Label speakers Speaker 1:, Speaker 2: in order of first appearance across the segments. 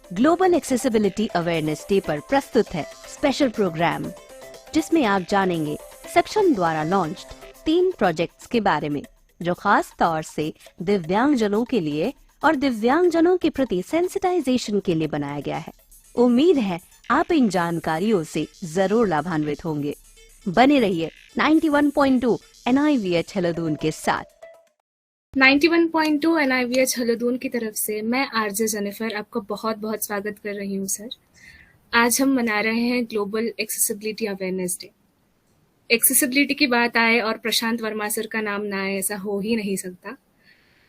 Speaker 1: Global accessibility awareness day पर प्रस्तुत है स्पेशल प्रोग्राम, जिसमें आप जानेंगे सक्षम द्वारा लॉन्च्ड 3 प्रोजेक्ट्स के बारे में, जो खास तौर से दिव्यांगजनों के लिए और दिव्यांगजनों के प्रति सेंसिटाइजेशन के लिए बनाया गया है। उम्मीद है आप इन जानकारियों से जरूर लाभान्वित होंगे। बने रहिए 91.2 NIVH हलदून के साथ।
Speaker 2: 91.2 NIVH हलदून की तरफ से मैं आरजे जेनिफर आपका बहुत बहुत स्वागत कर रही हूँ सर। आज हम मना रहे हैं global accessibility awareness day. Accessibility की बात आए और प्रशांत वर्मा सर का नाम ना आए, ऐसा हो ही नहीं सकता।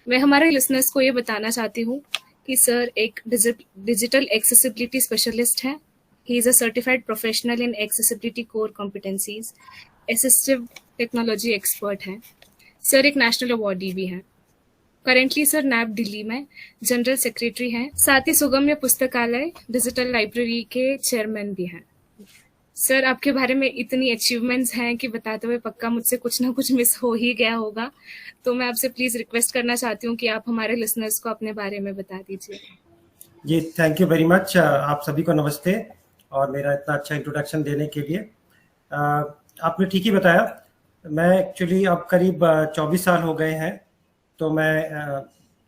Speaker 2: मैं हमारे लिसनर्स को ये बताना चाहती हूँ कि सर एक डिजिटल एक्सेसिबिलिटी स्पेशलिस्ट है। He is a certified professional in accessibility core competencies, assistive technology expert हैं। सर एक नेशनल अवार्डी भी हैं। करेंटली सर नैब दिल्ली में जनरल सेक्रेटरी हैं, साथ ही सुगम्य पुस्तकालय डिजिटल लाइब्रेरी के चेयरमैन भी हैं। सर आपके बारे में इतनी अचीवमेंट्स हैं कि बताते हुए पक्का मुझसे कुछ ना कुछ मिस हो ही गया होगा, तो मैं आपसे प्लीज रिक्वेस्ट करना चाहती हूँ कि आप हमारे लिसनर्स को अपने बारे में बता दीजिए।
Speaker 3: जी, थैंक यू वेरी मच। आप सभी को नमस्ते और मेरा इतना अच्छा इंट्रोडक्शन देने के लिए। आपने ठीक ही बताया, मैं एक्चुअली अब करीब 24 साल हो गए हैं, तो मैं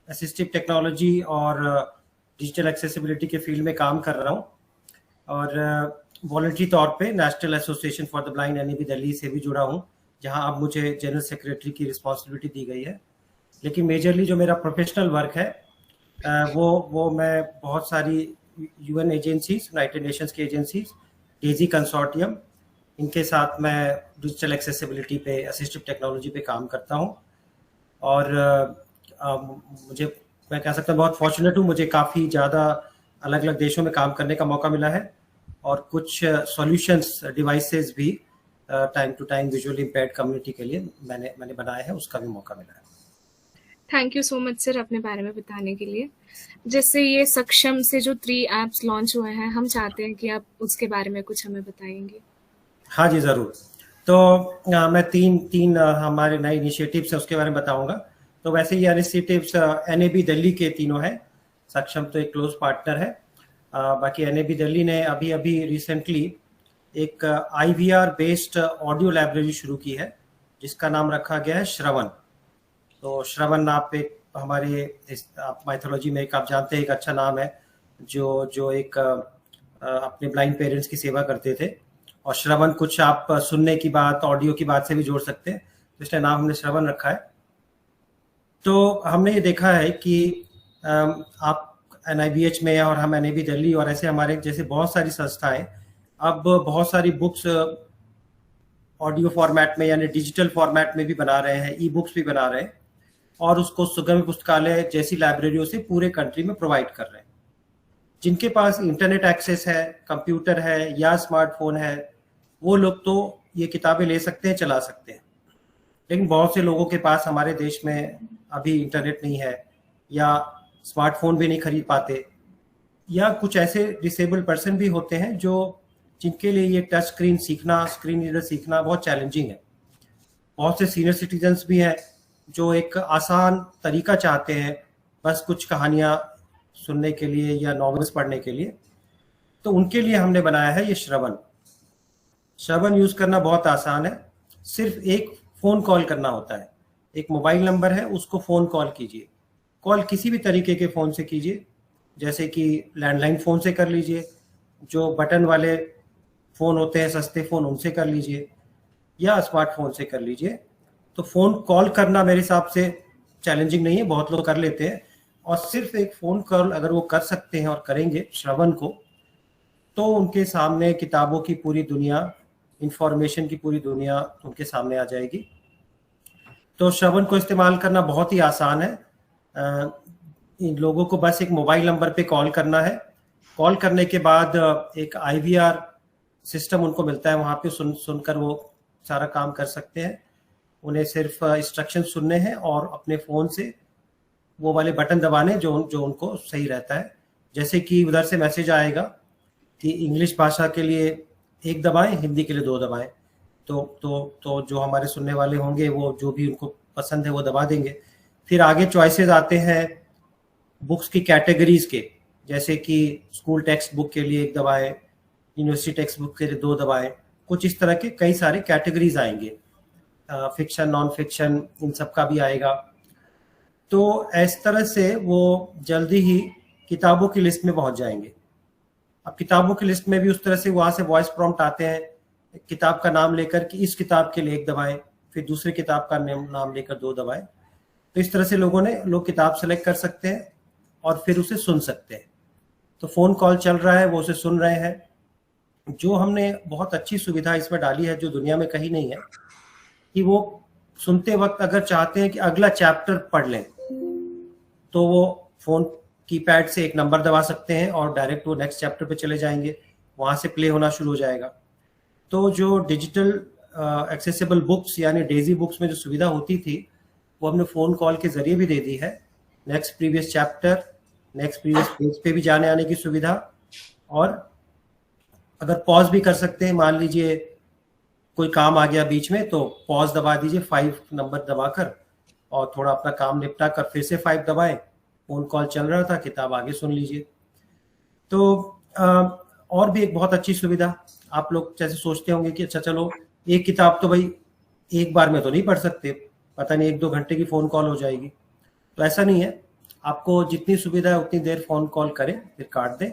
Speaker 3: असिस्टिव टेक्नोलॉजी और डिजिटल एक्सेसिबिलिटी के फील्ड में काम कर रहा हूँ और वॉलंटरी तौर पे national association for the blind NAB Delhi से भी जुड़ा हूँ, जहाँ अब मुझे जनरल सेक्रेटरी की रिस्पॉन्सिबिलिटी दी गई है। लेकिन मेजरली जो मेरा प्रोफेशनल वर्क है वो मैं बहुत सारी UN एजेंसीज, यूनाइटेड नेशंस की एजेंसीज, डेजी कंसोर्टियम, इनके साथ मैं डिजिटल एक्सेसिबिलिटी पे, असिस्टिव टेक्नोलॉजी पे काम करता हूँ। और मैं कह सकता हूँ बहुत फॉर्चुनेट हूँ, मुझे काफ़ी ज़्यादा अलग अलग देशों में काम करने का मौका मिला है और कुछ सॉल्यूशंस, डिवाइसेस भी time to time visually impaired community के लिए मैंने बनाए हैं, उसका भी मौका मिला है।
Speaker 2: Thank you so much sir अपने बारे में बताने के लिए। जैसे ये सक्षम से जो 3 एप्स लॉन्च हुए हैं, हम चाहते हैं कि आप उसके बारे में कुछ हमें बताएंगे।
Speaker 3: हाँ जी, ज़रूर। तो मैं तीन हमारे नए इनिशिएटिव्स हैं उसके बारे में बताऊंगा। तो वैसे ये इनिशिएटिव्स NAB दिल्ली के तीनों हैं। सक्षम तो एक क्लोज पार्टनर है। बाकी NAB दिल्ली ने अभी रिसेंटली एक IVR बेस्ड ऑडियो लाइब्रेरी शुरू की है, जिसका नाम रखा गया है श्रवण। तो श्रवण आप एक हमारे माइथोलॉजी में एक आप जानते हैं एक अच्छा नाम है, जो एक अपने ब्लाइंड पेरेंट्स की सेवा करते थे। और श्रवण कुछ आप सुनने की बात, ऑडियो की बात से भी जोड़ सकते हैं, तो इसलिए नाम हमने श्रवण रखा है। तो हमने ये देखा है कि आप NIVH में और हम NAB दिल्ली और ऐसे हमारे जैसे बहुत सारी संस्थाएं अब बहुत सारी बुक्स ऑडियो फॉर्मेट में यानी डिजिटल फॉर्मेट में भी बना रहे हैं, ई-बुक्स भी बना रहे हैं और उसको सुगम्य पुस्तकालय जैसी लाइब्रेरियों से पूरे कंट्री में प्रोवाइड कर रहे हैं। जिनके पास इंटरनेट एक्सेस है, कंप्यूटर है या स्मार्टफोन है, वो लोग तो ये किताबें ले सकते हैं, चला सकते हैं। लेकिन बहुत से लोगों के पास हमारे देश में अभी इंटरनेट नहीं है या स्मार्टफोन भी नहीं खरीद पाते, या कुछ ऐसे डिसेबल्ड पर्सन भी होते हैं जिनके लिए ये टच स्क्रीन सीखना, स्क्रीन रीडर सीखना बहुत चैलेंजिंग है। बहुत से सीनियर सिटीजन्स भी हैं जो एक आसान तरीका चाहते हैं, बस कुछ कहानियाँ सुनने के लिए या नॉवेल्स पढ़ने के लिए। तो उनके लिए हमने बनाया है ये श्रवण यूज़ करना बहुत आसान है। सिर्फ एक फ़ोन कॉल करना होता है, एक मोबाइल नंबर है, उसको फ़ोन कॉल कीजिए। कॉल किसी भी तरीके के फ़ोन से कीजिए, जैसे कि लैंडलाइन फ़ोन से कर लीजिए, जो बटन वाले फ़ोन होते हैं सस्ते फ़ोन, उनसे कर लीजिए, या स्मार्टफोन से कर लीजिए। तो फ़ोन कॉल करना मेरे हिसाब से चैलेंजिंग नहीं है, बहुत लोग कर लेते हैं। और सिर्फ एक फ़ोन कॉल अगर वो कर सकते हैं और करेंगे श्रवण को, तो उनके सामने किताबों की पूरी दुनिया, इंफॉर्मेशन की पूरी दुनिया उनके सामने आ जाएगी। तो श्रवण को इस्तेमाल करना बहुत ही आसान है। इन लोगों को बस एक मोबाइल नंबर पे कॉल करना है। कॉल करने के बाद एक IVR सिस्टम उनको मिलता है, वहाँ पे सुनकर वो सारा काम कर सकते हैं। उन्हें सिर्फ इंस्ट्रक्शन सुनने हैं और अपने फ़ोन से वो वाले बटन दबाने जो उनको सही रहता है। जैसे कि उधर से मैसेज आएगा कि इंग्लिश भाषा के लिए 1 दबाएं, हिंदी के लिए 2 दबाएं। तो जो हमारे सुनने वाले होंगे वो जो भी उनको पसंद है वो दबा देंगे। फिर आगे चॉइसेस आते हैं बुक्स की कैटेगरीज के, जैसे कि स्कूल टेक्स्ट बुक के लिए 1 दबाएं, यूनिवर्सिटी टेक्स्ट बुक के लिए 2 दबाएं, कुछ इस तरह के कई सारे कैटेगरीज आएंगे, फिक्शन, नॉन फिक्शन, इन सब का भी आएगा। तो इस तरह से वो जल्दी ही किताबों की लिस्ट में पहुंच जाएंगे। अब किताबों की लिस्ट में भी उस तरह से वहां से वॉइस प्रॉम्प्ट आते हैं, किताब का नाम लेकर कि इस किताब के लिए 1 दबाएं, फिर दूसरी किताब का नाम लेकर 2 दबाएं। तो इस तरह से लोग किताब सेलेक्ट कर सकते हैं और फिर उसे सुन सकते हैं। तो फोन कॉल चल रहा है, वो उसे सुन रहे हैं। जो हमने बहुत अच्छी सुविधा इसमें डाली है, जो दुनिया में कहीं नहीं है, कि वो सुनते वक्त अगर चाहते हैं कि अगला चैप्टर पढ़ लें, तो वो फोन कीपैड से 1 नंबर दबा सकते हैं और डायरेक्ट वो नेक्स्ट चैप्टर पे चले जाएंगे, वहां से प्ले होना शुरू हो जाएगा। तो जो डिजिटल एक्सेसिबल बुक्स यानी डेजी बुक्स में जो सुविधा होती थी, वो हमने फोन कॉल के जरिए भी दे दी है। Next previous chapter, next previous page पे भी जाने आने की सुविधा, और अगर पॉज भी कर सकते हैं, मान लीजिए कोई काम आ गया बीच में, तो पॉज दबा दीजिए 5 नंबर दबाकर, और थोड़ा अपना काम निपटा कर फिर से 5 दबाएं, फोन कॉल चल रहा था, किताब आगे सुन लीजिए। तो और भी एक बहुत अच्छी सुविधा, आप लोग जैसे सोचते होंगे कि अच्छा चलो एक किताब तो भाई एक बार में तो नहीं पढ़ सकते, पता नहीं 1-2 घंटे की फोन कॉल हो जाएगी। तो ऐसा नहीं है, आपको जितनी सुविधा है उतनी देर फोन कॉल करें, फिर काट दें।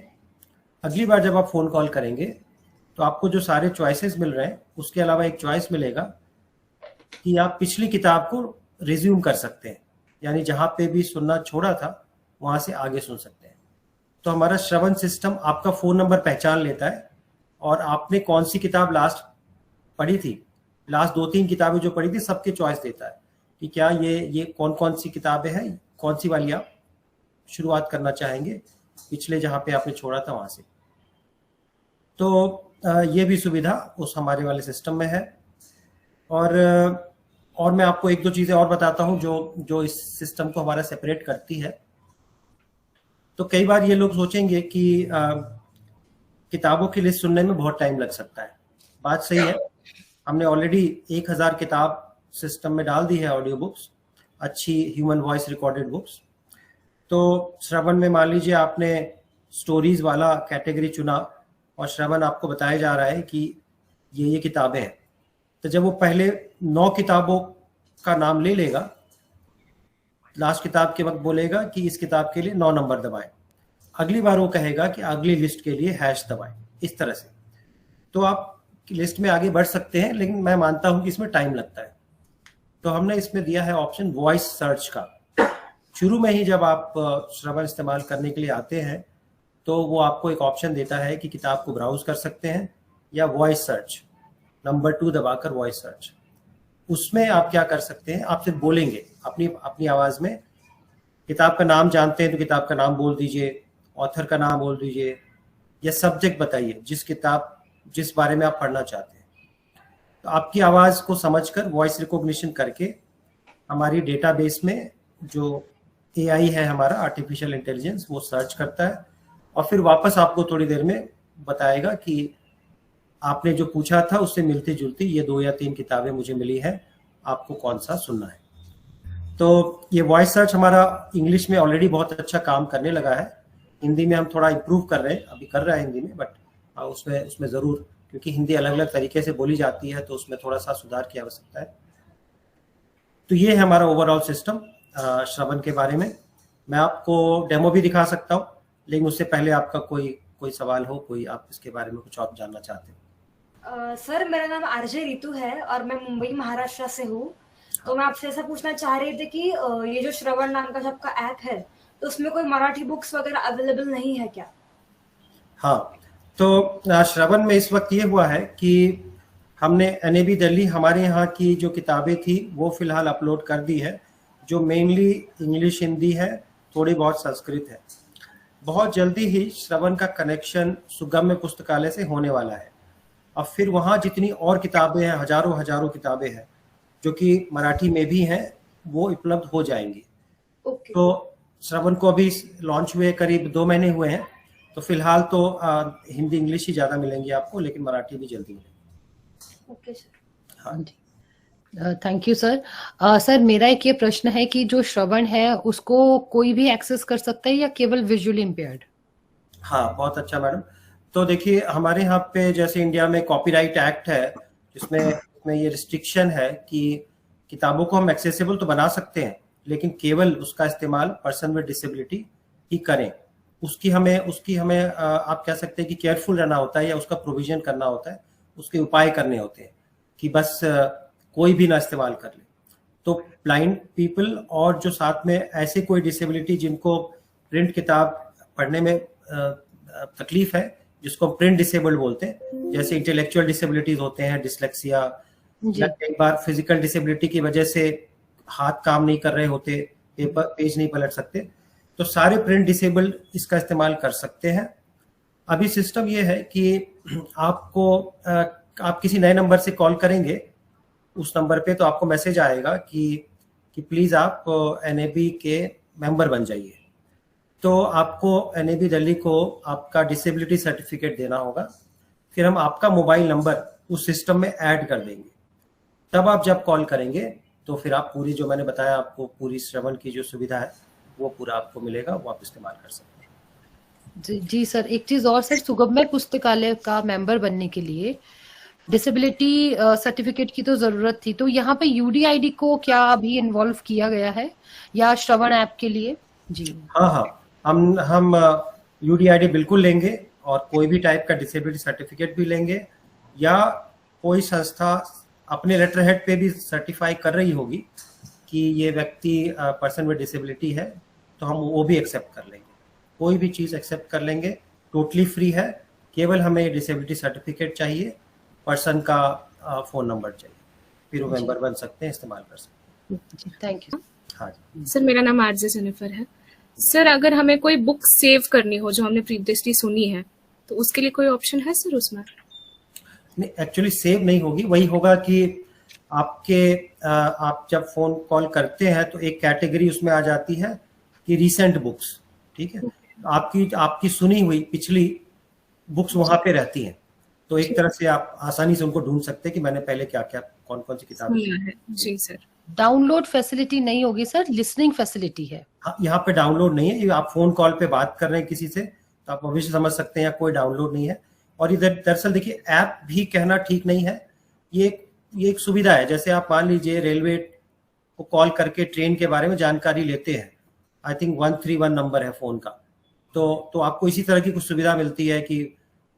Speaker 3: अगली बार जब आप फोन कॉल करेंगे तो आपको जो सारे चॉइसेस मिल रहे हैं, उसके अलावा एक चॉइस मिलेगा कि आप पिछली किताब को रिज्यूम कर सकते हैं, यानी जहां पे भी सुनना छोड़ा था वहां से आगे सुन सकते हैं। तो हमारा श्रवण सिस्टम आपका फोन नंबर पहचान लेता है और आपने कौन सी किताब लास्ट पढ़ी थी, लास्ट 2-3 किताबें जो पढ़ी थी, सबके चॉइस देता है कि क्या ये कौन कौन सी किताबें हैं, कौन सी वाली आप शुरुआत करना चाहेंगे पिछले जहां पे आपने छोड़ा था वहां से। तो ये भी सुविधा उस हमारे वाले सिस्टम में है। और मैं आपको 1-2 चीजें और बताता हूं जो इस सिस्टम को हमारा सेपरेट करती है। तो कई बार ये लोग सोचेंगे कि किताबों की लिस्ट सुनने में बहुत टाइम लग सकता है। बात सही है, हमने ऑलरेडी 1000 किताब सिस्टम में डाल दी है, ऑडियो बुक्स, अच्छी ह्यूमन वॉइस रिकॉर्डेड बुक्स। तो श्रवण में मान लीजिए आपने स्टोरीज वाला कैटेगरी चुना और श्रवण आपको बताया जा रहा है कि ये किताबें हैं, तो जब वो पहले 9 किताबों का नाम ले लेगा, लास्ट किताब के वक्त बोलेगा कि इस किताब के लिए 9 नंबर दबाएं, अगली बार वो कहेगा कि अगली लिस्ट के लिए हैश दबाएं, इस तरह से। तो आप लिस्ट में आगे बढ़ सकते हैं, लेकिन मैं मानता हूं कि इसमें टाइम लगता है। तो हमने इसमें दिया है ऑप्शन वॉइस सर्च का। शुरू में ही जब आप श्रवण इस्तेमाल करने के लिए आते हैं, तो वो आपको एक ऑप्शन देता है कि किताब को ब्राउज कर सकते हैं या वॉइस सर्च, नंबर 2 दबाकर वॉइस सर्च। उसमें आप क्या कर सकते हैं, आप सिर्फ बोलेंगे अपनी आवाज में, किताब का नाम जानते हैं तो किताब का नाम बोल दीजिए, ऑथर का नाम बोल दीजिए, या सब्जेक्ट बताइए जिस बारे में आप पढ़ना चाहते हैं। तो आपकी आवाज को समझकर वॉइस रिकॉग्निशन करके हमारी डेटाबेस में जो AI है हमारा आर्टिफिशियल इंटेलिजेंस, वो सर्च करता है और फिर वापस आपको थोड़ी देर में बताएगा कि आपने जो पूछा था उससे मिलती जुलती ये 2 या 3 किताबें मुझे मिली है, आपको कौन सा सुनना है। तो ये वॉइस सर्च हमारा इंग्लिश में ऑलरेडी बहुत अच्छा काम करने लगा है। हिंदी में हम थोड़ा इम्प्रूव कर रहे हैं, अभी कर रहे हैं हिंदी में, बट उसमें ज़रूर, क्योंकि हिंदी अलग अलग तरीके से बोली जाती है, तो उसमें थोड़ा सा सुधार की आवश्यकता है। तो ये है हमारा ओवरऑल सिस्टम श्रवण के बारे में। मैं आपको डेमो भी दिखा सकता हूँ, लेकिन उससे पहले आपका कोई सवाल हो, कोई आप इसके बारे में कुछ और जानना चाहते हैं?
Speaker 4: सर, मेरा नाम आरजे रितु है और मैं मुंबई महाराष्ट्र से हूँ। तो मैं आपसे ऐसा पूछना चाह रही थी कि ये जो श्रवण नाम का सबका ऐप है, तो उसमें कोई मराठी बुक्स वगैरह अवेलेबल नहीं है क्या?
Speaker 3: हाँ, तो श्रवण में इस वक्त ये हुआ है कि हमने NAB दिल्ली हमारे यहाँ की जो किताबें थी वो फिलहाल अपलोड कर दी है, जो मेनली इंग्लिश, हिंदी है, थोड़ी बहुत संस्कृत है। बहुत जल्दी ही श्रवण का कनेक्शन सुगम्य पुस्तकालय से होने वाला है। अब फिर वहाँ जितनी और किताबें हैं, हजारों किताबें हैं जो कि मराठी में भी हैं, वो उपलब्ध हो जाएंगी। तो श्रवण को अभी लॉन्च हुए करीब 2 महीने हुए हैं, तो फिलहाल तो हिंदी इंग्लिश ही ज़्यादा मिलेंगी आपको, लेकिन मराठी भी जल्दी मिलेंगी।
Speaker 4: Okay sir.
Speaker 3: हाँ जी,
Speaker 5: थैंक यू सर। सर, मेरा एक ये प्रश्न है कि जो श्रवण है उसको कोई भी एक्सेस कर सकता है या केवल विजुअली इम्पेयर्ड?
Speaker 3: हाँ, बहुत अच्छा मैडम। तो देखिए हमारे यहाँ पे जैसे इंडिया में कॉपीराइट एक्ट है, जिसमें ये रिस्ट्रिक्शन है कि किताबों को हम एक्सेसिबल तो बना सकते हैं, लेकिन केवल उसका इस्तेमाल पर्सन विद डिसेबिलिटी ही करें। उसकी हमें आप कह सकते हैं कि केयरफुल रहना होता है, या उसका प्रोविजन करना होता है, उसके उपाय करने होते हैं कि बस कोई भी ना इस्तेमाल कर ले। तो ब्लाइंड पीपल और जो साथ में ऐसे कोई डिसेबिलिटी जिनको प्रिंट किताब पढ़ने में तकलीफ है, जिसको प्रिंट डिसेबल्ड बोलते हैं, जैसे इंटेलेक्चुअल डिसेबिलिटीज होते हैं, डिसलेक्सिया, या कई बार फिजिकल डिसेबिलिटी की वजह से हाथ काम नहीं कर रहे होते, पेज नहीं पलट सकते, तो सारे प्रिंट डिसेबल्ड इसका इस्तेमाल कर सकते हैं। अभी सिस्टम ये है कि आप किसी नए नंबर से कॉल करेंगे उस नंबर पे, तो आपको मैसेज आएगा कि प्लीज आप एनएबी के मेंबर बन जाइए। तो आपको एनएबी दिल्ली को आपका डिसेबिलिटी सर्टिफिकेट देना होगा, फिर हम आपका मोबाइल नंबर उस सिस्टम में ऐड कर देंगे। तब आप जब कॉल करेंगे तो फिर आप पूरी, जो मैंने बताया आपको, पूरी श्रवण की जो सुविधा है वो पूरा आपको मिलेगा, वो आप इस्तेमाल कर सकते हैं।
Speaker 5: जी सर, एक चीज और सर, सुगम्य पुस्तकालय का मेंबर बनने के लिए डिसेबिलिटी सर्टिफिकेट की तो जरूरत थी, तो यहाँ पे यूडीआईडी को क्या अभी इन्वॉल्व किया गया है या श्रवण ऐप के लिए? जी
Speaker 3: हाँ, हम यूडीआईडी बिल्कुल लेंगे, और कोई भी टाइप का डिसेबिलिटी सर्टिफिकेट भी लेंगे, या कोई संस्था अपने लेटर हेड पे भी सर्टिफाई कर रही होगी कि ये व्यक्ति पर्सन विद डिसेबिलिटी है, तो हम वो भी एक्सेप्ट कर लेंगे। कोई भी चीज़ एक्सेप्ट कर लेंगे, टोटली फ्री है। केवल हमें डिसेबिलिटी सर्टिफिकेट चाहिए, पर्सन का फ़ोन नंबर चाहिए, फिर वो मेंबर बन सकते हैं, इस्तेमाल कर सकते हैं।
Speaker 5: Thank you.
Speaker 3: हाँ जी
Speaker 2: सर, मेरा नाम आरजे जेनिफर है। सर, अगर हमें कोई बुक सेव करनी हो जो हमने प्रीवियसली सुनी है, तो उसके लिए कोई ऑप्शन है सर उसमें?
Speaker 3: नहीं, एक्चुअली सेव नहीं होगी। वही होगा कि आप जब फोन कॉल करते हैं तो एक कैटेगरी उसमें आ जाती है कि रीसेंट बुक्स, ठीक है, आपकी सुनी हुई पिछली बुक्स वहां पे रहती हैं, तो एक तरह से आप आसानी से उनको ढूंढ सकते हैं कि मैंने पहले क्या क्या कौन कौन सी किताबें।
Speaker 2: जी सर।
Speaker 5: डाउनलोड फैसिलिटी नहीं होगी सर, लिसनिंग फैसिलिटी है।
Speaker 3: हाँ, यहाँ पे डाउनलोड नहीं है। ये आप फोन कॉल पे बात कर रहे हैं किसी से, तो आप अवश्य समझ सकते हैं कोई डाउनलोड नहीं है। और इधर दरअसल देखिए, ऐप भी कहना ठीक नहीं है, ये एक सुविधा है। जैसे आप मान लीजिए रेलवे को कॉल करके ट्रेन के बारे में जानकारी लेते हैं, आई थिंक 131 नंबर है फोन का, तो आपको इसी तरह की कुछ सुविधा मिलती है कि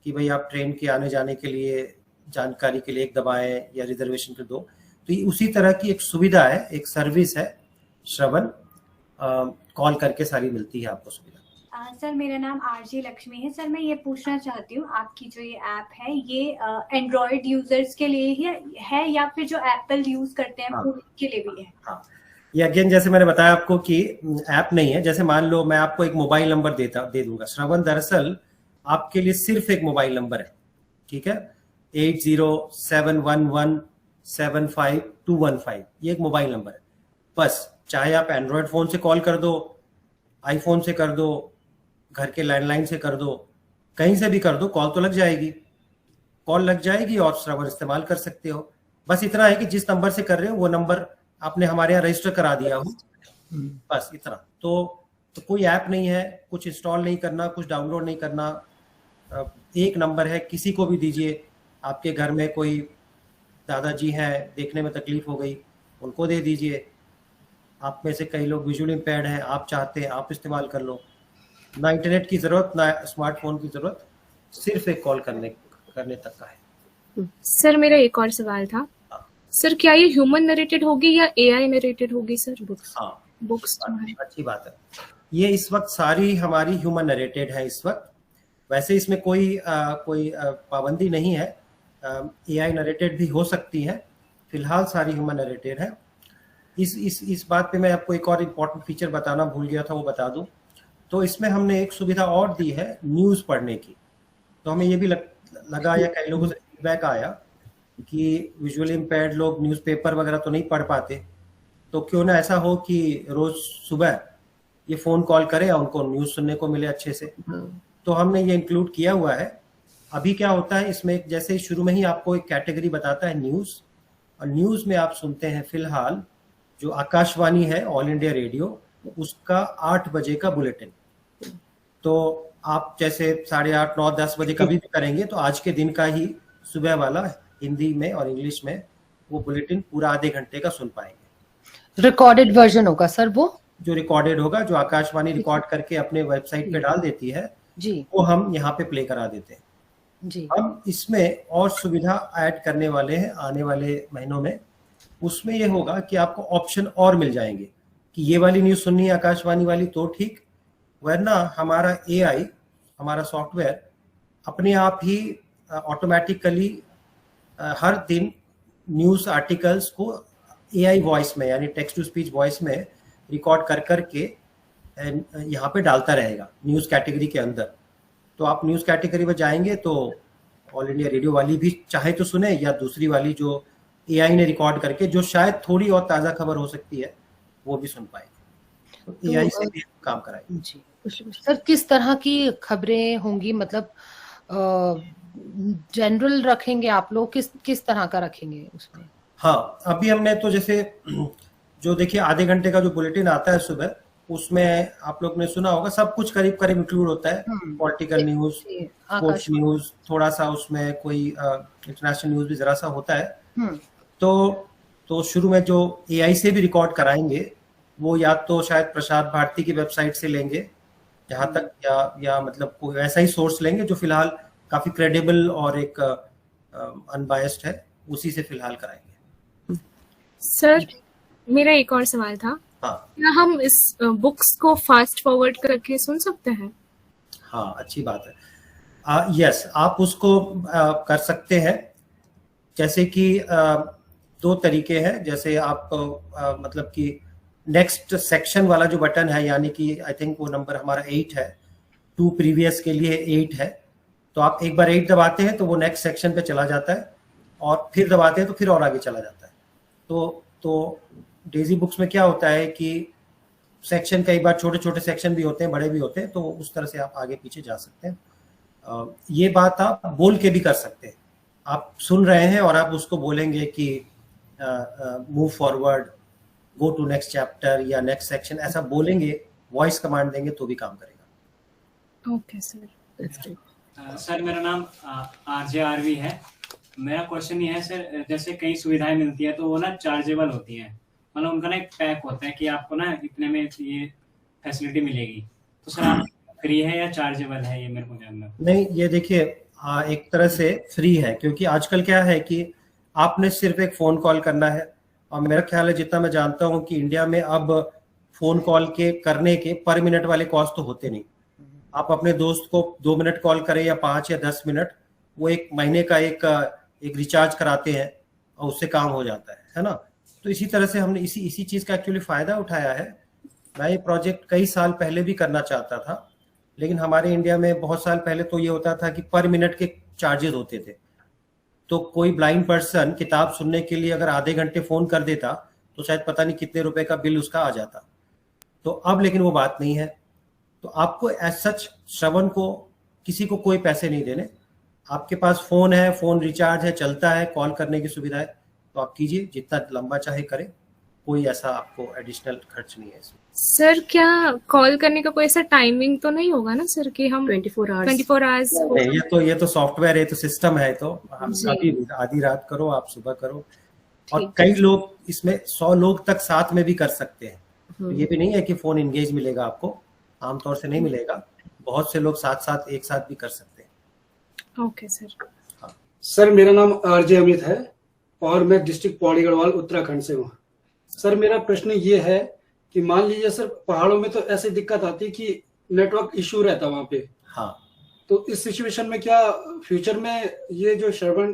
Speaker 3: भाई आप ट्रेन के आने जाने के लिए जानकारी के लिए एक दबाएं या रिजर्वेशन के दो। तो ये उसी तरह की एक सुविधा है, एक सर्विस है श्रवण, कॉल करके सारी मिलती है आपको सुविधा।
Speaker 6: सर, मेरा नाम आरजे लक्ष्मी है। सर, मैं ये पूछना चाहती हूँ, आपकी जो ये ऐप है, ये एंड्रॉयड यूजर्स के लिए ही है या फिर जो एप्पल यूज करते हैं वो के लिए भी है?
Speaker 3: हाँ, ये अगेन जैसे मैंने बताया आपको कि ऐप नहीं है। जैसे मान लो मैं आपको एक मोबाइल नंबर दे दूंगा। श्रवण दरअसल आपके लिए सिर्फ एक मोबाइल नंबर है, ठीक है, 8071175215, ये एक मोबाइल नंबर है बस। चाहे आप एंड्रॉयड फोन से कॉल कर दो, आईफोन से कर दो, घर के लैंडलाइन से कर दो, कहीं से भी कर दो, कॉल तो लग जाएगी और श्रवण इस्तेमाल कर सकते हो। बस इतना है कि जिस नंबर से कर रहे हो वो नंबर आपने हमारे यहाँ रजिस्टर करा दिया हो, बस इतना। तो कोई ऐप नहीं है, कुछ इंस्टॉल नहीं करना, कुछ डाउनलोड नहीं करना, एक नंबर है, किसी को भी दीजिए। आपके घर में कोई दादाजी हैं, देखने में तकलीफ हो गई, उनको दे दीजिए। आप में से कई लोग विजुअली इम्पेयर्ड हैं, आप चाहते हैं आप इस्तेमाल कर लो। ना इंटरनेट की जरूरत, ना स्मार्टफोन की जरूरत, सिर्फ एक कॉल करने तक का है।
Speaker 2: सर, मेरा एक और सवाल था। सर, क्या ये ह्यूमन नरेटेड होगी या एआई नरेटेड होगी सर बुक्स?
Speaker 3: हाँ,
Speaker 2: बुक्स
Speaker 3: अच्छी बात है। ये इस वक्त सारी हमारी ह्यूमन नरेटेड है इस वक्त। वैसे इसमें कोई पाबंदी नहीं है, एआई नरेटेड भी हो सकती है, फिलहाल सारी ह्यूमन नरेटेड है। इस बात पे मैं आपको एक और इम्पोर्टेंट फीचर बताना भूल गया था, वो बता दूं। तो इसमें हमने एक सुविधा और दी है न्यूज़ पढ़ने की। तो हमें ये भी लगा या कई लोगों से फीडबैक आया कि विजुअली इम्पेयर्ड लोग न्यूज़पेपर वगैरह तो नहीं पढ़ पाते, तो क्यों ना ऐसा हो कि रोज सुबह ये फोन कॉल करें और उनको न्यूज़ सुनने को मिले अच्छे से। तो हमने ये इंक्लूड किया हुआ है। अभी क्या होता है इसमें, जैसे शुरू में ही आपको एक कैटेगरी बताता है न्यूज़, और न्यूज़ में आप सुनते हैं फिलहाल जो आकाशवाणी है, ऑल इंडिया रेडियो, उसका 8 बजे का बुलेटिन। तो आप जैसे 8:30, 9, 10 बजे कभी भी करेंगे तो आज के दिन का ही सुबह वाला हिंदी में और इंग्लिश में वो बुलेटिन पूरा आधे घंटे का सुन पाएंगे।
Speaker 5: रिकॉर्डेड वर्जन होगा सर, वो
Speaker 3: जो रिकॉर्डेड होगा, जो आकाशवाणी रिकॉर्ड करके अपने वेबसाइट पे डाल देती है
Speaker 5: जी,
Speaker 3: वो हम यहाँ पे प्ले करा देते हैं
Speaker 5: जी।
Speaker 3: हम इसमें और सुविधा ऐड करने वाले हैं आने वाले महीनों में। उसमें ये होगा कि आपको ऑप्शन और मिल जाएंगे कि ये वाली न्यूज़ सुननी है आकाशवाणी वाली तो ठीक, वरना हमारा AI, हमारा सॉफ्टवेयर अपने आप ही ऑटोमेटिकली हर दिन न्यूज़ आर्टिकल्स को AI वॉइस में यानी टेक्स्ट टू स्पीच वॉइस में रिकॉर्ड कर करके यहाँ पे डालता रहेगा न्यूज़ कैटेगरी के अंदर। तो आप न्यूज़ कैटेगरी में जाएंगे तो ऑल इंडिया रेडियो वाली भी चाहे तो सुने, या दूसरी वाली जो AI ने रिकॉर्ड करके जो शायद थोड़ी और ताज़ा खबर हो सकती है वो भी सुन पाएंगे। तो AI से भी काम कराएंगे।
Speaker 5: जी सर, किस तरह की खबरें होंगी, मतलब जनरल रखेंगे आप लोग, किस तरह का रखेंगे उसमें?
Speaker 3: हाँ, अभी हमने तो जैसे जो देखिए आधे घंटे का जो बुलेटिन आता है सुबह, उसमें आप लोग ने सुना होगा सब कुछ करीब करीब इंक्लूड होता है। पॉलिटिकल न्यूज, स्पोर्ट्स न्यूज, थोड़ा सा उसमें कोई इंटरनेशनल न्यूज भी जरा सा होता है। तो शुरू में जो AI से भी रिकॉर्ड कराएंगे वो या तो शायद प्रसार भारती की वेबसाइट से लेंगे जहाँ तक, या मतलब कोई ऐसा ही सोर्स लेंगे जो फिलहाल काफी क्रेडिबल और एक अनबायस्ड है, उसी से फिलहाल कराएंगे।
Speaker 2: सर मेरा एक और सवाल था,
Speaker 3: हाँ,
Speaker 2: क्या हम इस बुक्स को फास्ट फॉरवर्ड करके सुन सकते हैं?
Speaker 3: हाँ, अच्छी बात है। यस, आप उसको कर सकते हैं। जैसे कि 2 तरीके हैं। जैसे आप मतलब कि नेक्स्ट सेक्शन वाला जो बटन है, यानी कि आई थिंक वो नंबर हमारा 8 है, 2 प्रीवियस के लिए 8 है, तो आप एक बार 8 दबाते हैं तो वो नेक्स्ट सेक्शन पे चला जाता है, और फिर दबाते हैं तो फिर और आगे चला जाता है। तो डेजी बुक्स में क्या होता है कि सेक्शन कई बार छोटे छोटे सेक्शन भी होते हैं, बड़े भी होते हैं, तो उस तरह से आप आगे पीछे जा सकते हैं। ये बात आप बोल के भी कर सकते हैं। आप सुन रहे हैं और आप उसको बोलेंगे कि move forward, go to next chapter या नेक्स्ट सेक्शन, ऐसा बोलेंगे, वॉइस कमांड देंगे तो भी काम करेगा।
Speaker 2: Okay sir, that's great.
Speaker 7: Sir मेरा नाम RJ RV है। मेरा क्वेश्चन ये है सर, जैसे कई सुविधाएं मिलती है तो वो ना चार्जेबल होती है, मतलब उनका ना एक पैक होता है कि आपको ना इतने में ये फैसिलिटी मिलेगी, तो सर आप फ्री है या चार्जेबल है, ये मेरे को जानना।
Speaker 3: नहीं, ये देखिए एक तरह से फ्री है, क्योंकि आजकल क्या है कि आपने सिर्फ एक फोन कॉल करना है, और मेरा ख्याल है जितना मैं जानता हूँ कि इंडिया में अब फोन कॉल के करने के पर मिनट वाले कॉस्ट तो होते नहीं। आप अपने दोस्त को 2 मिनट कॉल करें या 5 या 10 मिनट, वो एक महीने का एक रिचार्ज कराते हैं और उससे काम हो जाता है ना। तो इसी तरह से हमने इसी चीज का एक्चुअली फायदा उठाया है। मैं ये प्रोजेक्ट कई साल पहले भी करना चाहता था, लेकिन हमारे इंडिया में बहुत साल पहले तो ये होता था कि पर मिनट के चार्जेस होते थे। तो कोई ब्लाइंड पर्सन किताब सुनने के लिए अगर आधे घंटे फोन कर देता तो शायद पता नहीं कितने रुपए का बिल उसका आ जाता। तो अब लेकिन वो बात नहीं है। तो आपको एज सच श्रवण को किसी को कोई पैसे नहीं देने। आपके पास फोन है, फोन रिचार्ज है, चलता है, कॉल करने की सुविधा है, तो आप कीजिए, जितना लंबा चाहे करें, कोई ऐसा आपको एडिशनल खर्च नहीं है इसमें।
Speaker 2: सर क्या कॉल करने का कोई ऐसा टाइमिंग तो नहीं होगा ना सर कि हम 24 आवर्स?
Speaker 3: ये तो सॉफ्टवेयर है, तो सिस्टम है, तो हम कभी आधी रात करो, आप सुबह करो, और कई लोग इसमें 100 लोग तक साथ में भी कर सकते हैं। तो ये भी नहीं है कि फोन इंगेज मिलेगा आपको, आमतौर से नहीं मिलेगा, बहुत से लोग साथ एक साथ भी कर सकते हैं।
Speaker 2: Okay sir.
Speaker 3: हाँ।
Speaker 8: सर मेरा नाम RJ अमित है और मैं डिस्ट्रिक्ट पौड़ी गढ़वाल उत्तराखंड से हूँ। सर मेरा प्रश्न ये है कि मान लीजिए सर पहाड़ों में तो ऐसी दिक्कत आती है कि नेटवर्क इशू रहता है वहाँ पे।
Speaker 3: हाँ।
Speaker 8: तो इस सिचुएशन में क्या फ्यूचर में ये जो श्रवण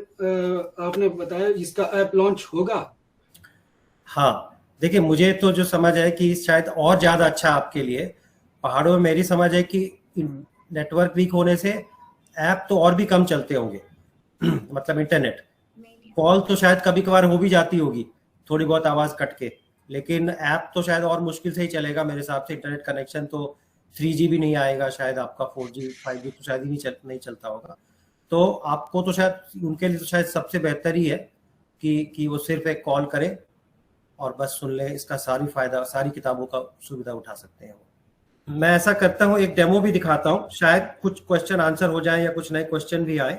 Speaker 8: आपने बताया इसका ऐप लॉन्च होगा?
Speaker 3: हाँ, देखिए मुझे तो जो समझ है कि शायद और ज्यादा अच्छा आपके लिए, पहाड़ों में मेरी समझ है कि नेटवर्क वीक होने से ऐप तो और भी कम चलते होंगे मतलब इंटरनेट कॉल तो शायद कभी कभार हो भी जाती होगी, थोड़ी बहुत आवाज कट के, लेकिन ऐप तो शायद और मुश्किल से ही चलेगा मेरे हिसाब से। इंटरनेट कनेक्शन तो 3G भी नहीं आएगा शायद, आपका 4G 5G तो शायद ही नहीं चलता होगा। तो आपको तो शायद उनके लिए तो शायद सबसे बेहतर ही है कि वो सिर्फ एक कॉल करें और बस सुन लें। इसका सारी किताबों का सुविधा उठा सकते हैं वो। मैं ऐसा करता हूँ, एक डेमो भी दिखाता हूँ, शायद कुछ क्वेश्चन आंसर हो जाए या कुछ नए क्वेश्चन भी आए।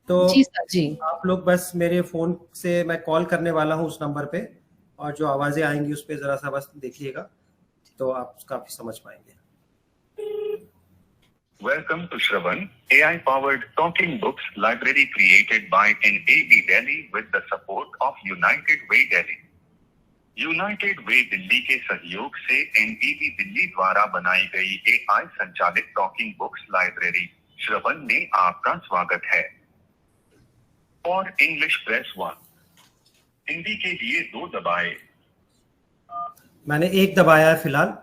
Speaker 3: तो
Speaker 5: जी सर जी।
Speaker 3: आप लोग बस मेरे फोन से मैं कॉल करने वाला हूँ उस नंबर पे, और जो आवाजें आएंगी उस पे जरा सा बस देखिएगा, तो आप काफी समझ पाएंगे।
Speaker 9: Welcome to Shravan, AI-powered talking books library created by NAB Delhi with the support of United Way Delhi. United Way Delhi के सहयोग से NAB दिल्ली द्वारा बनाई गई AI संचालित टॉकिंग बुक्स लाइब्रेरी श्रवण में आपका स्वागत है। For English press 1. हिंदी के लिए 2 दबाए।
Speaker 3: मैंने 1 दबाया है फिलहाल।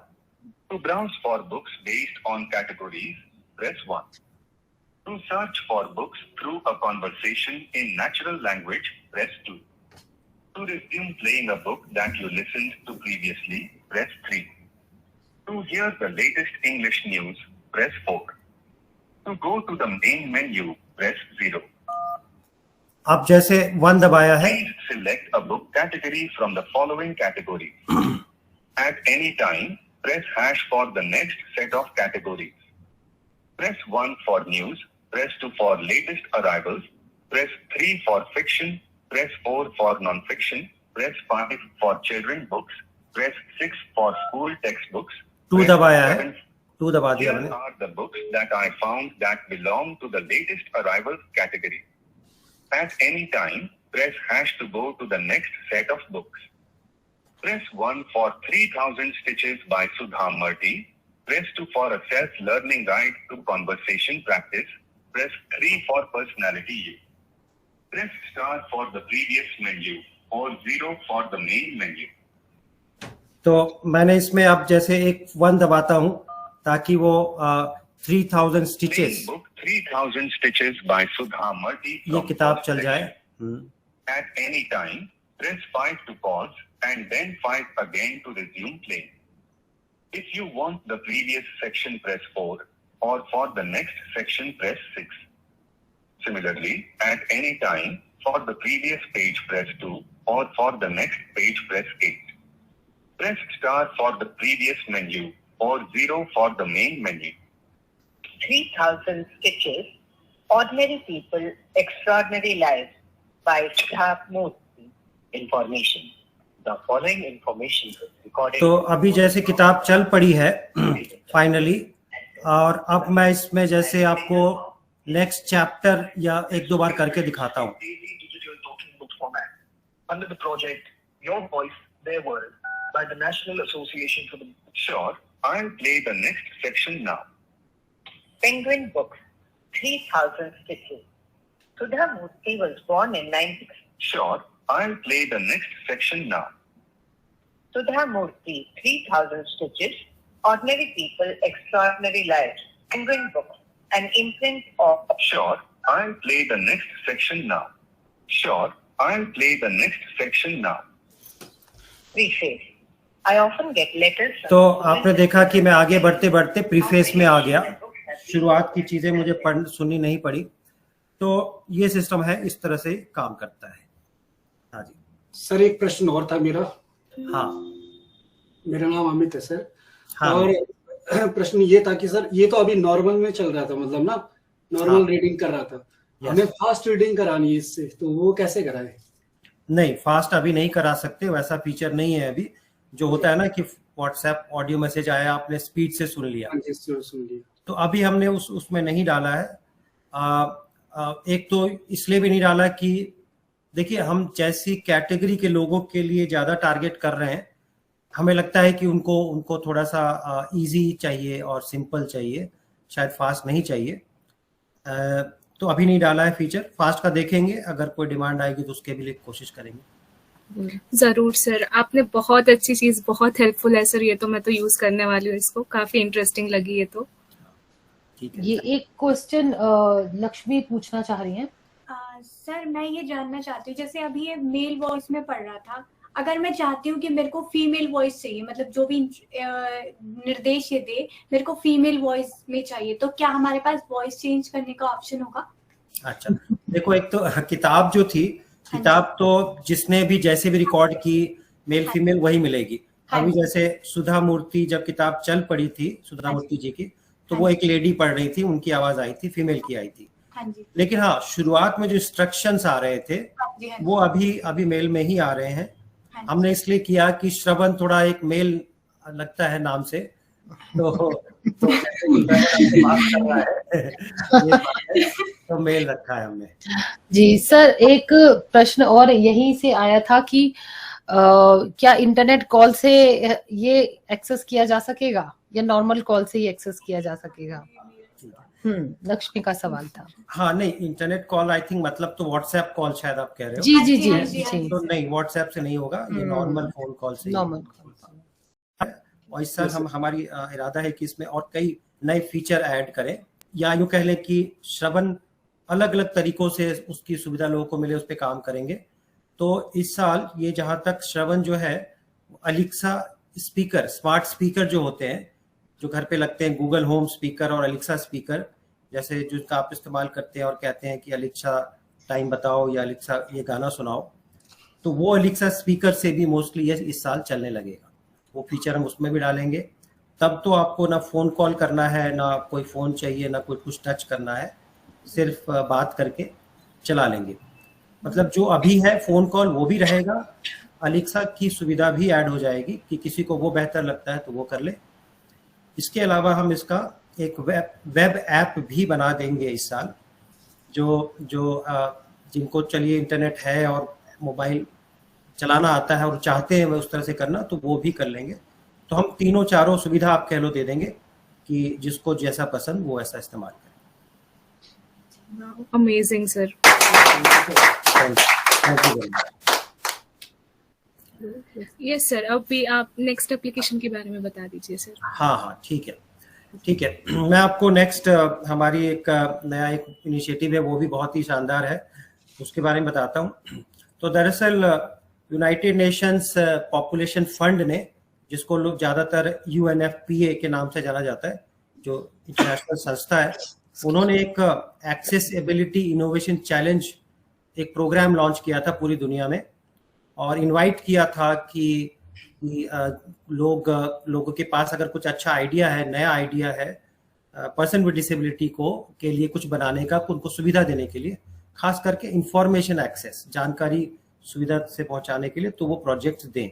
Speaker 9: To browse for books based on categories, press 1. To search for books through a conversation in natural language, press 2. To resume playing a book that you listened to previously, press 3. To hear the latest English news, press 4. To go to the main menu, press 0.
Speaker 3: अब जैसे 1 दबाया है।
Speaker 9: Please select a book category from the following categories. At any time, press hash for the next set of categories. Press 1 for news, press 2 for latest arrivals, press 3 for fiction, press 4 for non-fiction, press 5 for children books, press 6 for school textbooks.
Speaker 3: 2 दबाया है,
Speaker 9: 7.
Speaker 3: 2 दबा दिया
Speaker 9: Here
Speaker 3: मैंने।
Speaker 9: are the books that I found that belong to the latest arrivals category. At any time, press hash to go to the next set of books. Press 1 for 3000 Stitches by Sudha Murty. Press 2 for a self-learning guide to conversation practice. Press 3 for personality U. Press star for the previous menu or 0 for the main menu.
Speaker 3: तो मैंने इसमें अब जैसे 1 दबाता हूँ ताकि वो 3000 stitches,
Speaker 9: Main book 3000 Stitches by Sudha Murty.
Speaker 3: ये किताब चल जाए।
Speaker 9: At any time, press 5 to pause and then 5 again to resume playing. If you want the previous section, press 4, or for the next section, press 6. Similarly, at any time, for the previous page, press 2, or for the next page, press 8. Press star for the previous menu, or 0 for the main menu.
Speaker 10: 3000 Stitches, Ordinary People, Extraordinary Lives by Sudha Murty. Information. The following information is recorded.
Speaker 3: तो अभी जैसे किताब चल पड़ी है finally, और अब मैं इसमें जैसे आपको नेक्स्ट चैप्टर या 1-2 बार करके दिखाता हूँ।
Speaker 10: Daily digital talking book format under the project Your Voice, Their World by the National Association for the
Speaker 9: Sure, I'll play the next section now.
Speaker 10: Penguin Books, 3000 Stitches. Sudha Murty was born in 1960.
Speaker 9: Sure, I'll play the next section now.
Speaker 10: Sudha Murty, 3000 Stitches, Ordinary People, Extraordinary Lives, Penguin Books, an imprint of...
Speaker 9: Sure, I'll play the next section now. Sure, I'll play the next section now.
Speaker 10: Preface. I often get letters from...
Speaker 3: तो आपने देखा कि मैं आगे बढ़ते बढ़ते preface में आ गया, शुरुआत की चीजें मुझे सुननी नहीं पड़ी। तो ये सिस्टम है, इस तरह से काम करता है। हाँ जी
Speaker 8: सर, एक प्रश्न और था मेरा।
Speaker 3: हाँ,
Speaker 8: मेरा नाम अमित है सर।
Speaker 3: हाँ।
Speaker 8: और प्रश्न ये था कि सर, ये तो अभी नॉर्मल में चल रहा था, मतलब ना नॉर्मल
Speaker 3: हाँ।
Speaker 8: रीडिंग कर रहा था।
Speaker 3: Yes.
Speaker 8: हमें फास्ट रीडिंग करानी है इससे, तो वो कैसे कराए?
Speaker 3: नहीं, फास्ट अभी नहीं करा सकते, वैसा फीचर नहीं है अभी। जो होता है ना कि व्हाट्सएप ऑडियो मैसेज आया, आपने स्पीड से सुन लिया,
Speaker 8: हाँ जी, सुन लिया।
Speaker 3: तो अभी हमने उसमें नहीं डाला है। एक तो इसलिए भी नहीं डाला कि देखिए, हम जैसी कैटेगरी के लोगों के लिए ज्यादा टारगेट कर रहे हैं, हमें लगता है कि उनको थोड़ा सा इजी चाहिए और सिंपल चाहिए, शायद फास्ट नहीं चाहिए। तो अभी नहीं डाला है फीचर। फास्ट का देखेंगे, अगर कोई डिमांड आएगी तो उसके भी लिए कोशिश करेंगे।
Speaker 2: जरूर सर, आपने बहुत अच्छी चीज, बहुत हेल्पफुल है सर ये तो। मैं तो यूज करने वाली हूँ इसको, काफी इंटरेस्टिंग लगी ये तो।
Speaker 3: ठीक है।
Speaker 5: ये एक क्वेश्चन लक्ष्मी पूछना चाह रही हैं।
Speaker 6: सर मैं ये जानना चाहती हूँ, जैसे अभी ये मेल वॉइस में पढ़ रहा था, अगर मैं चाहती हूँ कि मेरे को फीमेल वॉइस चाहिए, मतलब जो भी निर्देश ये दे मेरे को फीमेल वॉइस में चाहिए, तो क्या हमारे पास वॉइस चेंज करने का ऑप्शन होगा?
Speaker 3: अच्छा, देखो, एक तो किताब जो थी, किताब तो जिसने भी जैसे भी रिकॉर्ड की, मेल फीमेल वही मिलेगी।
Speaker 6: हाँ
Speaker 3: अभी
Speaker 6: जी।
Speaker 3: जैसे सुधा मूर्ति जब किताब चल पड़ी थी सुधा
Speaker 6: हाँ
Speaker 3: मूर्ति जी की, तो
Speaker 6: हाँ
Speaker 3: वो
Speaker 6: जी।
Speaker 3: एक लेडी पढ़ रही थी, उनकी आवाज आई थी, फीमेल की आई थी।
Speaker 6: हाँ जी।
Speaker 3: लेकिन हाँ, शुरुआत में जो इंस्ट्रक्शंस आ रहे थे
Speaker 6: हाँ जी। हाँ जी।
Speaker 3: वो अभी मेल में ही आ रहे हैं।
Speaker 6: हाँ जी।
Speaker 3: हमने इसलिए किया कि श्रवण थोड़ा एक मेल लगता है नाम से, तो जैसे कि श्रवण आपसे बात कर रहा है ये बात है, तो मेल रखा है हमने।
Speaker 5: जी सर, एक प्रश्न और यहीं से आया था कि क्या इंटरनेट कॉल से ये एक्सेस किया जा सकेगा या नॉर्मल कॉल से ही एक्सेस किया जा सकेगा? लक्ष्मी का सवाल था।
Speaker 3: हाँ नहीं, इंटरनेट कॉल आई थिंक मतलब तो व्हाट्सएप कॉल शायद आप कह रहे हो।
Speaker 5: जी जी जी
Speaker 6: हाँ जी, हाँ
Speaker 5: जी।
Speaker 3: तो नहीं, व्हाट्सएप से नहीं होगा, ये नॉर्मल फोन कॉल से ही
Speaker 5: नॉर्मल
Speaker 3: है। और इस साल हमारी इरादा है कि इसमें और कई नए फीचर ऐड करें, या यूं कह लें कि श्रवण अलग अलग तरीकों से उसकी सुविधा लोगों को मिले, उस पर काम करेंगे। तो इस साल ये जहां तक श्रवण जो है, अलेक्सा स्पीकर, स्मार्ट स्पीकर जो होते हैं, जो घर पे लगते हैं, गूगल होम स्पीकर और अलेक्सा स्पीकर, जैसे जिसका आप इस्तेमाल करते हैं और कहते हैं कि अलेक्सा टाइम बताओ या अलेक्सा ये गाना सुनाओ, तो वो अलेक्सा स्पीकर से भी मोस्टली ये इस साल चलने लगेगा। वो फीचर हम उसमें भी डालेंगे। तब तो आपको ना फोन कॉल करना है, ना कोई फोन चाहिए, ना कोई कुछ टच करना है, सिर्फ बात करके चला लेंगे। मतलब जो अभी है फोन कॉल वो भी रहेगा, अलेक्सा की सुविधा भी ऐड हो जाएगी कि किसी को वो बेहतर लगता है तो वो कर ले। इसके अलावा हम इसका एक वेब ऐप भी बना देंगे इस साल, जो जिनको चलिए इंटरनेट है और मोबाइल चलाना आता है और चाहते हैं उस तरह से करना, तो वो भी कर लेंगे। तो हम तीनों चारों सुविधा आप कह लो दे देंगे कि जिसको जैसा पसंद वो ऐसा इस्तेमाल करें।
Speaker 2: Amazing sir.
Speaker 3: Thank you very much.
Speaker 2: Yes sir, अब भी आप नेक्स्ट एप्लीकेशन के बारे में बता दीजिए सर।
Speaker 3: हाँ ठीक है। मैं आपको नेक्स्ट हमारी एक नया एक इनिशिएटिव है, वो भी बहुत ही शानदार है, उसके बारे में बताता हूँ। तो दरअसल यूनाइटेड नेशंस पॉपुलेशन फंड ने, जिसको लोग ज़्यादातर UNFPA के नाम से जाना जाता है, जो इंटरनेशनल संस्था है, उन्होंने एक एक्सेसिबिलिटी इनोवेशन चैलेंज एक प्रोग्राम लॉन्च किया था पूरी दुनिया में, और इनवाइट किया था कि लोगों के पास अगर कुछ अच्छा आइडिया है, नया आइडिया है पर्सन विद डिसेबिलिटी को के लिए कुछ बनाने का, उनको सुविधा देने के लिए, खास करके इंफॉर्मेशन एक्सेस, जानकारी सुविधा से पहुंचाने के लिए, तो वो प्रोजेक्ट दें।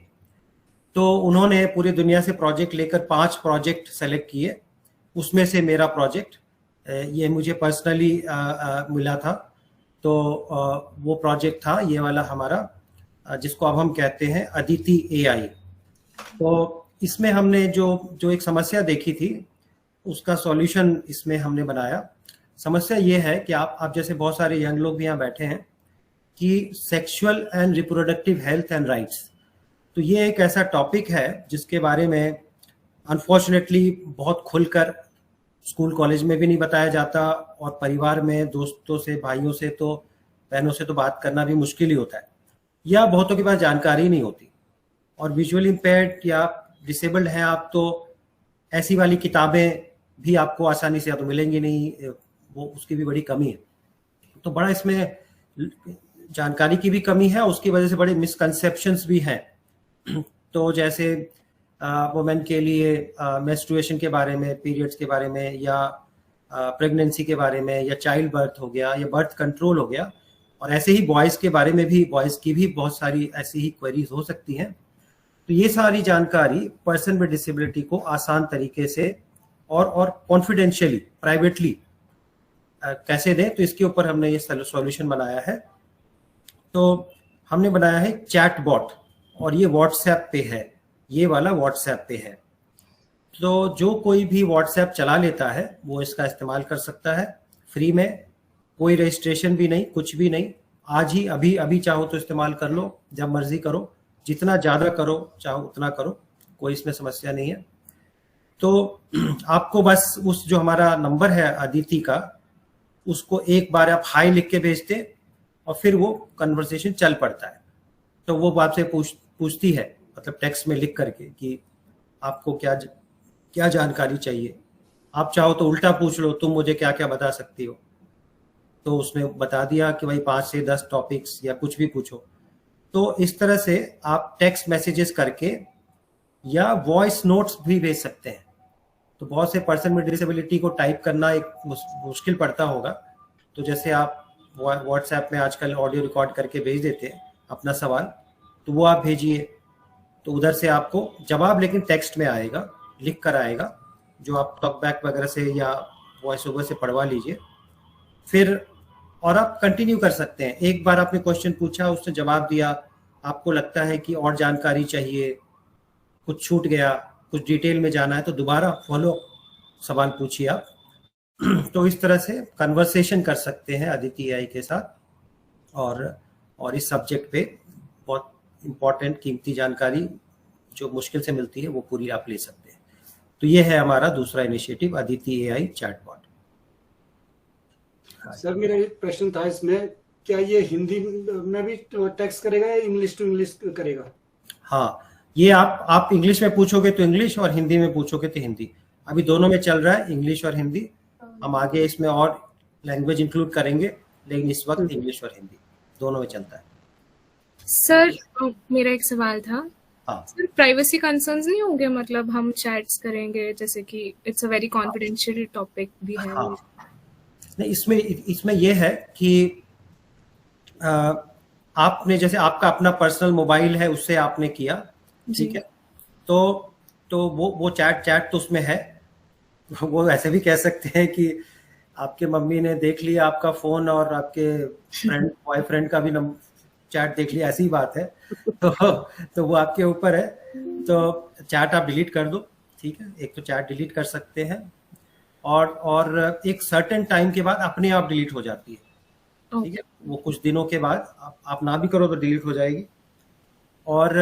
Speaker 3: तो उन्होंने पूरी दुनिया से प्रोजेक्ट लेकर 5 प्रोजेक्ट सेलेक्ट किए। उसमें से मेरा प्रोजेक्ट ये मुझे पर्सनली मिला था। तो वो प्रोजेक्ट था ये वाला हमारा, जिसको अब हम कहते हैं अदिति AI। तो इसमें हमने जो एक समस्या देखी थी, उसका सॉल्यूशन इसमें हमने बनाया। समस्या ये है कि आप जैसे बहुत सारे यंग लोग भी यहाँ बैठे हैं, कि sexual and reproductive health and rights, तो ये एक ऐसा टॉपिक है जिसके बारे में अनफॉर्चुनेटली बहुत खुलकर स्कूल कॉलेज में भी नहीं बताया जाता, और परिवार में दोस्तों से, भाइयों से, तो बहनों से तो बात करना भी मुश्किल ही होता है, या बहुतों के पास जानकारी नहीं होती। और विजुअली इम्पेयर्ड या डिसेबल्ड हैं आप, तो ऐसी वाली किताबें भी आपको आसानी से या तो मिलेंगी नहीं, वो उसकी भी बड़ी कमी है। तो बड़ा इसमें जानकारी की भी कमी है, उसकी वजह से बड़े मिसकंसेप्शंस भी हैं। तो जैसे वुमेन के लिए मेंस्ट्रुएशन के बारे में, पीरियड्स के बारे में, या प्रेगनेंसी के बारे में, या चाइल्ड बर्थ हो गया, या बर्थ कंट्रोल हो गया, और ऐसे ही बॉयज़ के बारे में भी, बॉयज़ की भी बहुत सारी ऐसी ही क्वेरीज हो सकती हैं। तो ये सारी जानकारी पर्सन विद डिसेबिलिटी को आसान तरीके से और कॉन्फिडेंशियली, प्राइवेटली कैसे दें, तो इसके ऊपर हमने ये सॉल्यूशन बनाया है। तो हमने बनाया है चैट बॉट, और ये व्हाट्सएप पे है, ये वाला व्हाट्सएप पे है। तो जो कोई भी व्हाट्सएप चला लेता है वो इसका इस्तेमाल कर सकता है फ्री में, कोई रजिस्ट्रेशन भी नहीं, कुछ भी नहीं। आज ही अभी चाहो तो इस्तेमाल कर लो, जब मर्जी करो, जितना ज़्यादा करो चाहो उतना करो, कोई इसमें समस्या नहीं है। तो आपको बस उस जो हमारा नंबर है अदिति का, उसको एक बार आप हाई लिख के भेजते, और फिर वो कन्वर्सेशन चल पड़ता है। तो वो आपसे पूछती है, मतलब टेक्स्ट में लिख करके, कि आपको क्या जानकारी चाहिए। आप चाहो तो उल्टा पूछ लो, तुम मुझे क्या क्या बता सकती हो, तो उसने बता दिया कि भाई 5 से 10 टॉपिक्स या कुछ भी पूछो। तो इस तरह से आप टेक्स्ट मैसेजेस करके या वॉइस नोट्स भी भेज सकते हैं। तो बहुत से पर्सन में डिसेबिलिटी को टाइप करना एक मुश्किल पड़ता होगा, तो जैसे आप व्हाट्सएप में आजकल ऑडियो रिकॉर्ड करके भेज देते हैं अपना सवाल, तो वो आप भेजिए, तो उधर से आपको जवाब लेकिन टेक्स्ट में आएगा, लिख कर आएगा, जो आप टॉकबैक वगैरह से या वॉइस ओवर से पढ़वा लीजिए। फिर और आप कंटिन्यू कर सकते हैं। एक बार आपने क्वेश्चन पूछा, उसने जवाब दिया, आपको लगता है कि और जानकारी चाहिए, कुछ छूट गया, कुछ डिटेल में जाना है, तो दोबारा फॉलो सवाल पूछिए आप। तो इस तरह से कन्वर्सेशन कर सकते हैं अदिति AI के साथ, और इस सब्जेक्ट पे बहुत इम्पोर्टेंट कीमती जानकारी जो मुश्किल से मिलती है वो पूरी आप ले सकते हैं। तो ये है हमारा दूसरा initiative, Aditi AI chatbot.
Speaker 8: Sir मेरा एक प्रश्न था इसमें, क्या ये हिंदी में भी टेक्स्ट करेगा या इंग्लिश टू इंग्लिश करेगा?
Speaker 3: हाँ, ये आप इंग्लिश में पूछोगे तो इंग्लिश और हिंदी में पूछोगे तो हिंदी। अभी दोनों में चल रहा है, इंग्लिश और हिंदी। हम आगे इसमें और लैंग्वेज इंक्लूड करेंगे, लेकिन इस वक्त इंग्लिश और हिंदी दोनों में चलता है।
Speaker 2: सर मेरा एक सवाल था।
Speaker 3: हाँ,
Speaker 2: सर प्राइवेसी कंसर्न्स नहीं होंगे, मतलब हम चैट्स करेंगे, जैसे कि it's a very confidential topic भी है।
Speaker 3: हाँ, नहीं, इसमें ये है कि आपने जैसे आपका अपना पर्सनल मोबाइल है, उससे आपने किया, ठीक है, तो वो चैट तो उसमें है। वो ऐसे भी कह सकते हैं कि आपके मम्मी ने देख लिया आपका फोन और आपके फ्रेंड बॉयफ्रेंड का भी चैट देख लिया, ऐसी बात है। तो वो आपके ऊपर है। तो चैट आप डिलीट कर दो, ठीक है, एक तो चैट डिलीट कर सकते हैं, और एक सर्टेन टाइम के बाद अपने आप डिलीट हो जाती है, ठीक है। वो कुछ दिनों के बाद आप ना भी करो तो डिलीट हो जाएगी। और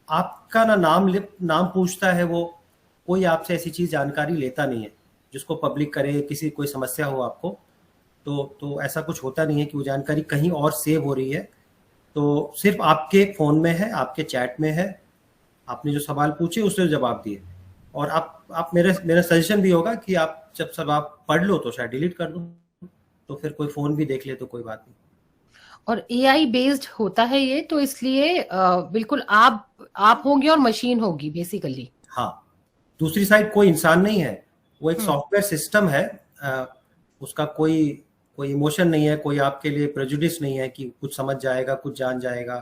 Speaker 3: आपका नाम पूछता है, वो कोई आपसे ऐसी चीज जानकारी लेता नहीं है जिसको पब्लिक करे, किसी कोई समस्या हो आपको, तो ऐसा कुछ होता नहीं है कि वो जानकारी कहीं और सेव हो रही है। तो सिर्फ आपके फोन में है, आपके चैट में है, आपने जो सवाल पूछे उससे जवाब दिए। और आप मेरा सजेशन भी होगा कि आप जब सब आप पढ़ लो तो शायद डिलीट कर दो, तो फिर कोई फोन भी देख ले तो कोई बात नहीं।
Speaker 5: और AI बेस्ड होता है ये, तो इसलिए बिल्कुल आप होंगे और मशीन होगी बेसिकली।
Speaker 3: हाँ, दूसरी साइड कोई इंसान नहीं है, वो एक सॉफ्टवेयर सिस्टम है। उसका कोई इमोशन नहीं है, कोई आपके लिए प्रेजुडिस नहीं है कि कुछ समझ जाएगा, कुछ जान जाएगा,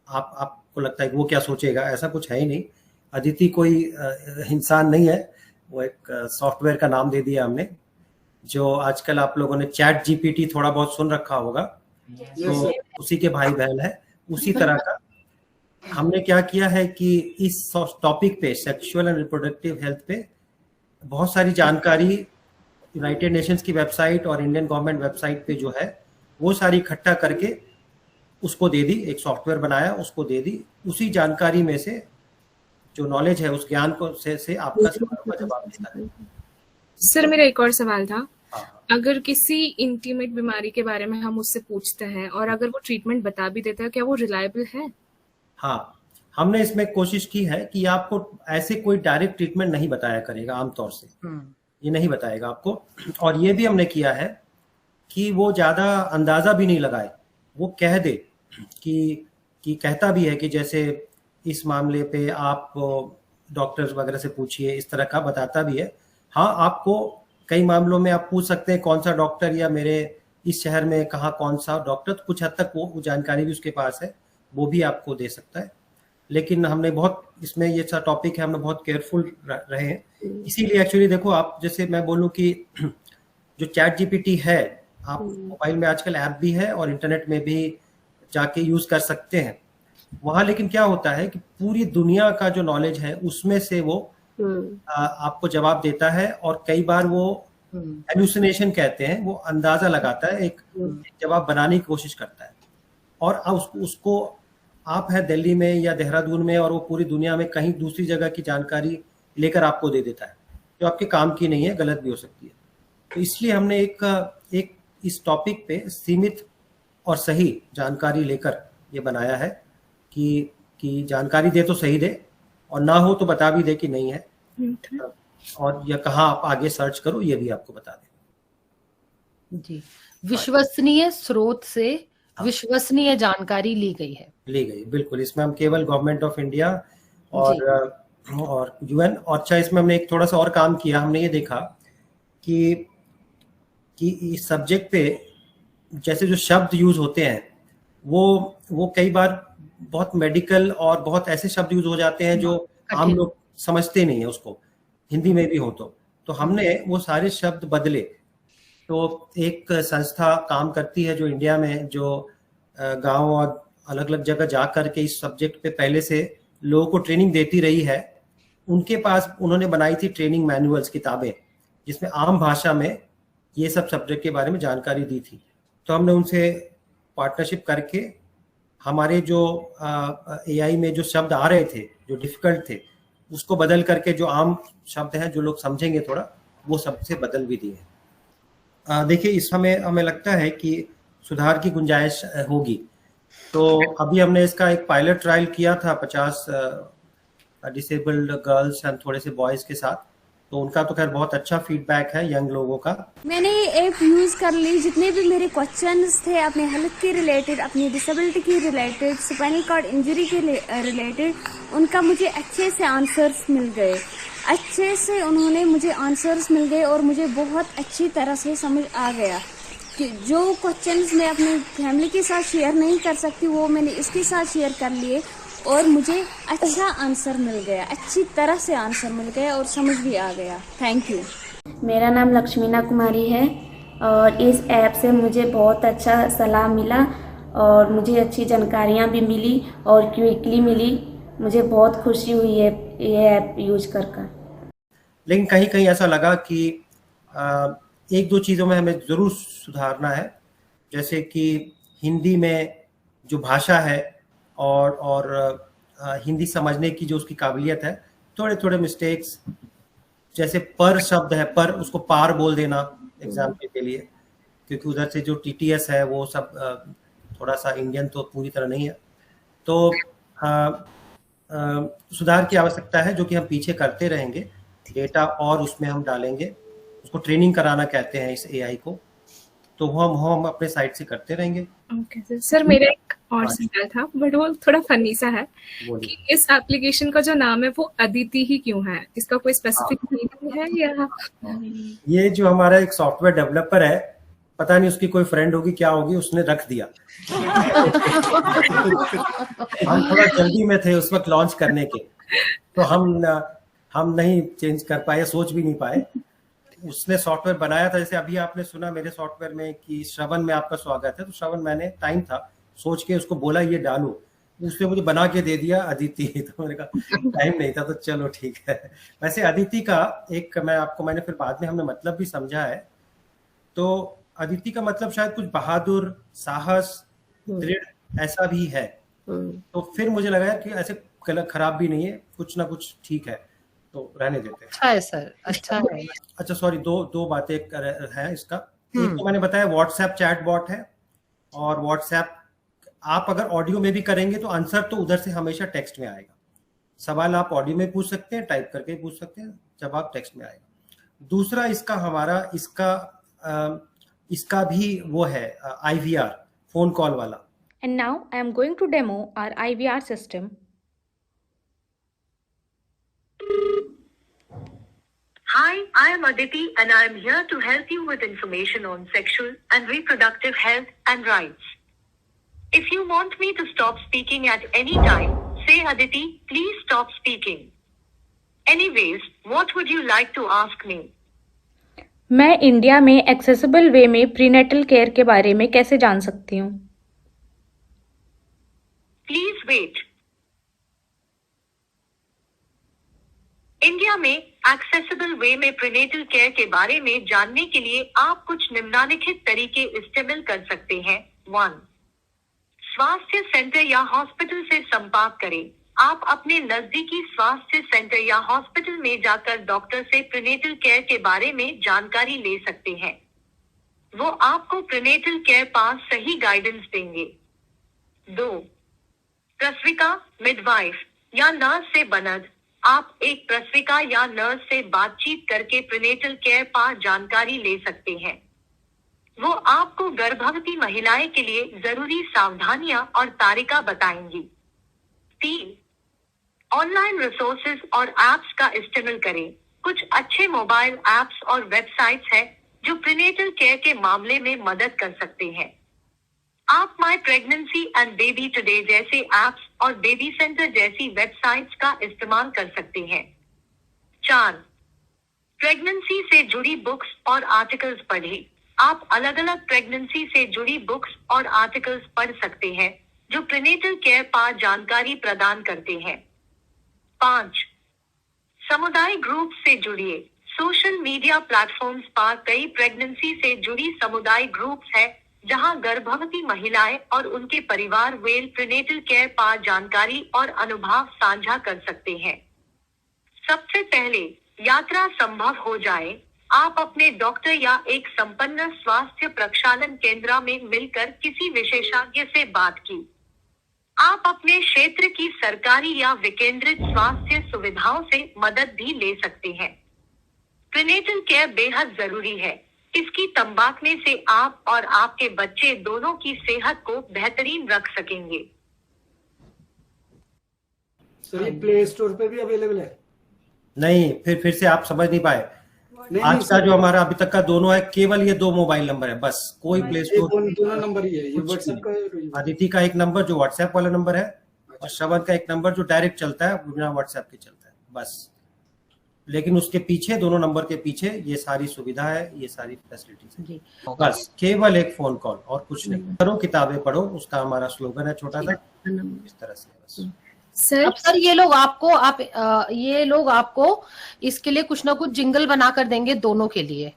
Speaker 3: आपको लगता है कि वो क्या सोचेगा, ऐसा कुछ है ही नहीं। अदिति कोई इंसान नहीं है, वो एक सॉफ्टवेयर का नाम दे दिया हमने, जो आजकल आप लोगों ने चैट GPT थोड़ा बहुत सुन रखा होगा, तो उसी के भाई बहन है। उसी तरह का हमने क्या किया है कि इस टॉपिक पे, सेक्सुअल एंड रिप्रोडक्टिव हेल्थ पे, बहुत सारी जानकारी यूनाइटेड नेशंस की वेबसाइट और इंडियन गवर्नमेंट वेबसाइट पे जो है वो सारी इकट्ठा करके उसको दे दी, एक सॉफ्टवेयर बनाया, उसको दे दी। उसी जानकारी में से जो नॉलेज है, उस ज्ञान को से आपका सवाल का जवाब देता है।
Speaker 2: सर मेरा एक और सवाल था।
Speaker 3: हाँ,
Speaker 2: अगर किसी इंटीमेट बीमारी के बारे में हम उससे पूछते हैं और अगर वो ट्रीटमेंट बता भी देता है, क्या वो रिलायबल है?
Speaker 3: हाँ, हमने इसमें कोशिश की है कि आपको ऐसे कोई डायरेक्ट ट्रीटमेंट नहीं बताया करेगा, आमतौर से ये नहीं बताएगा आपको। और ये भी हमने किया है कि वो ज्यादा अंदाजा भी नहीं लगाए, वो कह दे कि कहता भी है कि जैसे इस मामले पे आप डॉक्टर्स वगैरह से पूछिए, इस तरह का बताता भी है। हाँ, आपको कई मामलों में आप पूछ सकते हैं कौन सा डॉक्टर, या मेरे इस शहर में कहाँ कौन सा डॉक्टर, तो कुछ हद तक वो जानकारी भी उसके पास है, वो भी आपको दे सकता है। लेकिन हमने बहुत, इसमें ये सा टॉपिक है, हमने बहुत केयरफुल रहे हैं। इसीलिए एक्चुअली देखो, आप जैसे मैं बोलूँ कि जो चैट GPT है, आप मोबाइल में आजकल ऐप भी है और इंटरनेट में भी जाके यूज कर सकते हैं वहाँ। लेकिन क्या होता है कि पूरी दुनिया का जो नॉलेज है उसमें से वो आपको जवाब देता है, और कई बार वो हेलुसिनेशन कहते हैं, वो अंदाजा लगाता है, एक जवाब बनाने की कोशिश करता है, और उसको आप है दिल्ली में या देहरादून में, और वो पूरी दुनिया में कहीं दूसरी जगह की जानकारी लेकर आपको दे देता है, जो आपके काम की नहीं है, गलत भी हो सकती है। तो इसलिए हमने एक इस टॉपिक पे सीमित और सही जानकारी लेकर ये बनाया है कि जानकारी दे तो सही दे, और ना हो तो बता भी दे कि नहीं है, और या कहाँ आप आगे सर्च करो ये भी आपको बता दे।
Speaker 5: जी, विश्वसनीय स्रोत से विश्वसनीय जानकारी ली गई है।
Speaker 3: ली गई, बिल्कुल। इसमें हम केवल गवर्नमेंट ऑफ इंडिया और और यूएन ओचा, इसमें हमने एक थोड़ा सा और काम किया। हमने ये देखा कि इस सब्जेक्ट पे जैसे जो शब्द यूज होते हैं वो कई बार बहुत मेडिकल और बहुत ऐसे शब्द यूज हो जाते हैं जो आम लोग समझते नहीं है उसको, हिंदी में भी हो तो हमने वो सारे शब्द बदले। तो एक संस्था काम करती है जो इंडिया में, जो गांव और अलग अलग जगह जा करके इस सब्जेक्ट पे पहले से लोगों को ट्रेनिंग देती रही है। उनके पास उन्होंने बनाई थी ट्रेनिंग मैनुअल्स, किताबें, जिसमें आम भाषा में ये सब सब्जेक्ट के बारे में जानकारी दी थी। तो हमने उनसे पार्टनरशिप करके हमारे जो एआई में जो शब्द आ रहे थे जो डिफिकल्ट थे, उसको बदल करके जो आम शब्द हैं जो लोग समझेंगे थोड़ा, वो सबसे बदल भी दिए। देखिए, इस हमें लगता है कि सुधार की गुंजाइश होगी। तो अभी हमने इसका एक पायलट ट्रायल किया था 50 डिसेबल्ड गर्ल्स एंड थोड़े से बॉयज के साथ, तो उनका तो खैर बहुत अच्छा फीडबैक है यंग लोगों का।
Speaker 11: मैंने ये ऐप यूज़ कर ली, जितने भी मेरे क्वेश्चंस थे अपने हेल्थ के रिलेटेड, अपनी डिसेबिलिटी के रिलेटेड, स्पाइनल कॉर्ड इंजरी के रिलेटेड, उनका मुझे अच्छे से आंसर्स मिल गए। अच्छे से उन्होंने मुझे आंसर्स मिल गए और मुझे बहुत अच्छी तरह से समझ आ गया कि जो क्वेश्चंस मैं अपनी फैमिली के साथ शेयर नहीं कर सकती वो मैंने इसके साथ शेयर कर लिए और मुझे अच्छा आंसर मिल गया, अच्छी तरह से आंसर मिल गया और समझ भी आ गया। Thank you.
Speaker 12: मेरा नाम लक्ष्मीना कुमारी है और इस ऐप से मुझे बहुत अच्छा सलाह मिला और मुझे अच्छी जानकारियाँ भी मिली और क्विकली मिली। मुझे बहुत खुशी हुई है ये ऐप यूज कर।
Speaker 3: लेकिन कहीं कहीं ऐसा लगा कि एक दो चीज़ों में हमें ज़रूर सुधारना है, जैसे कि हिंदी में जो भाषा है और हिंदी समझने की जो उसकी काबिलियत है, थोड़े थोड़े मिस्टेक्स, जैसे पर शब्द है, पर उसको पार बोल देना एग्जाम्पल के लिए, क्योंकि उधर से जो टीटीएस है वो सब थोड़ा सा इंडियन तो पूरी तरह नहीं है। तो सुधार की आवश्यकता है, जो कि हम पीछे करते रहेंगे। डेटा और उसमें हम डालेंगे, उसको ट्रेनिंग कराना कहते हैं इस एआई को, तो हम अपने साइड से करते रहेंगे।
Speaker 2: ओके सर, मेरा एक और सवाल था बट वो थोड़ा फनी सा है कि इस एप्लीकेशन का जो नाम है वो अदिति ही क्यों है? इसका कोई स्पेसिफिक मीनिंग है या?
Speaker 3: ये जो हमारा एक सॉफ्टवेयर डेवलपर है, पता नहीं उसकी कोई फ्रेंड होगी क्या होगी, उसने रख दिया। हम थोड़ा जल्दी में थे उस वक्त लॉन्च करने के, तो हम नहीं चेंज कर पाए, सोच भी नहीं पाए। उसने सॉफ्टवेयर बनाया था, जैसे अभी आपने सुना मेरे सॉफ्टवेयर में कि श्रवण में आपका स्वागत है, तो श्रवण मैंने टाइम था सोच के उसको बोला ये डालो, उसने मुझे बना के दे दिया अदिति। तो मैंने कहा टाइम नहीं था, तो चलो ठीक है। वैसे अदिति का एक मैंने फिर बाद में हमने मतलब भी समझा है। तो अदिति का मतलब शायद कुछ बहादुर, साहस, दृढ़ ऐसा भी है। तो फिर मुझे लगा कि ऐसे खराब भी नहीं है, कुछ ना कुछ ठीक है, तो रहने देते हैं।
Speaker 5: अच्छा है सर, अच्छा है।
Speaker 3: अच्छा सॉरी, दो बातें है इसका। एक तो मैंने बताया व्हाट्सएप चैट बॉट है, और व्हाट्सएप आप अगर ऑडियो में भी करेंगे तो आंसर तो उधर से हमेशा टेक्स्ट में आएगा। सवाल आप ऑडियो में पूछ सकते हैं, टाइप करके पूछ सकते हैं, जवाब टेक्स्ट में आएगा। दूसरा इसका भी वो है IVR, फोन कॉल वाला।
Speaker 13: And now I am going to demo our IVR system.
Speaker 10: Hi, I am Aditi and I am here to help you with information on sexual and reproductive health and rights. If you want me to stop speaking at any time, say Aditi, please stop speaking. Anyways, what would you like to ask me?
Speaker 13: मैं India में accessible वे में prenatal care के बारे में कैसे जान सकती हूँ?
Speaker 10: Please wait. इंडिया में एक्सेसिबल वे में प्रीनेटल केयर के बारे में जानने के लिए आप कुछ निम्नलिखित तरीके इस्तेमाल कर सकते हैं। 1. स्वास्थ्य सेंटर या हॉस्पिटल से संपर्क करें। आप अपने नजदीकी स्वास्थ्य सेंटर या हॉस्पिटल में जाकर डॉक्टर से प्रीनेटल केयर के बारे में जानकारी ले सकते हैं। वो आपको प्रीनेटल केयर पास सही गाइडेंस देंगे। 2. प्रसविका, मिडवाइफ या नर्स से बनद। आप एक प्रसविका या नर्स से बातचीत करके प्रीनेटल केयर पास जानकारी ले सकते हैं। वो आपको गर्भवती महिलाएं के लिए जरूरी सावधानियां और तारिका बताएंगी। 3. ऑनलाइन रिसोर्सेज और एप्स का इस्तेमाल करें। कुछ अच्छे मोबाइल एप्स और वेबसाइट्स हैं जो प्रीनेटल केयर के मामले में मदद कर सकते हैं। आप my pregnancy and baby today जैसे एप्स और बेबी सेंटर जैसी वेबसाइट्स का इस्तेमाल कर सकते हैं। 4. प्रेगनेंसी से जुड़ी बुक्स और आर्टिकल्स पढ़ें। आप अलग अलग प्रेगनेंसी से जुड़ी बुक्स और आर्टिकल्स पढ़ सकते हैं जो प्रीनेटल केयर पर जानकारी प्रदान करते हैं। 5. समुदाय ग्रुप से जुड़िए। सोशल मीडिया प्लेटफॉर्म्स पर कई प्रेगनेंसी से जुड़ी समुदाय ग्रुप्स हैं जहां गर्भवती महिलाएं और उनके परिवार वेल प्रीनेटल केयर पर जानकारी और अनुभव साझा कर सकते हैं। सबसे पहले यात्रा संभव हो जाए, आप अपने डॉक्टर या एक संपन्न स्वास्थ्य प्रक्षालन केंद्र में मिलकर किसी विशेषज्ञ से बात की। आप अपने क्षेत्र की सरकारी या विकेंद्रित स्वास्थ्य सुविधाओं से मदद भी ले सकते हैं। प्रीनेटल केयर बेहद जरूरी है। इसकी तंबाकने से आप और आपके बच्चे दोनों की सेहत को बेहतरीन रख सकेंगे।
Speaker 8: सर ये प्ले स्टोर पे भी अवेलेबल है?
Speaker 3: नहीं, फिर से आप समझ नहीं पाए। आज का जो हमारा अभी तक का दोनों है, केवल ये 2 मोबाइल नंबर है बस, कोई प्ले स्टोर
Speaker 8: दोनों नंबर ही है। ये व्हाट्सएप का,
Speaker 3: अदिति का एक नंबर जो व्हाट्सएप वाला नंबर है और श्रवण का एक नंबर जो डायरेक्ट चलता है, बिना व्हाट्सएप के चलता है बस। लेकिन उसके पीछे, दोनों नंबर के पीछे ये सारी सुविधा है, ये सारी फैसिलिटीज है। बस केवल एक फोन कॉल और कुछ नहीं। करो किताबें पढ़ो, उसका हमारा स्लोगन है छोटा सा, इस तरह से बस।
Speaker 5: सर ये लोग आपको इसके लिए कुछ ना कुछ जिंगल बना कर देंगे दोनों के लिए।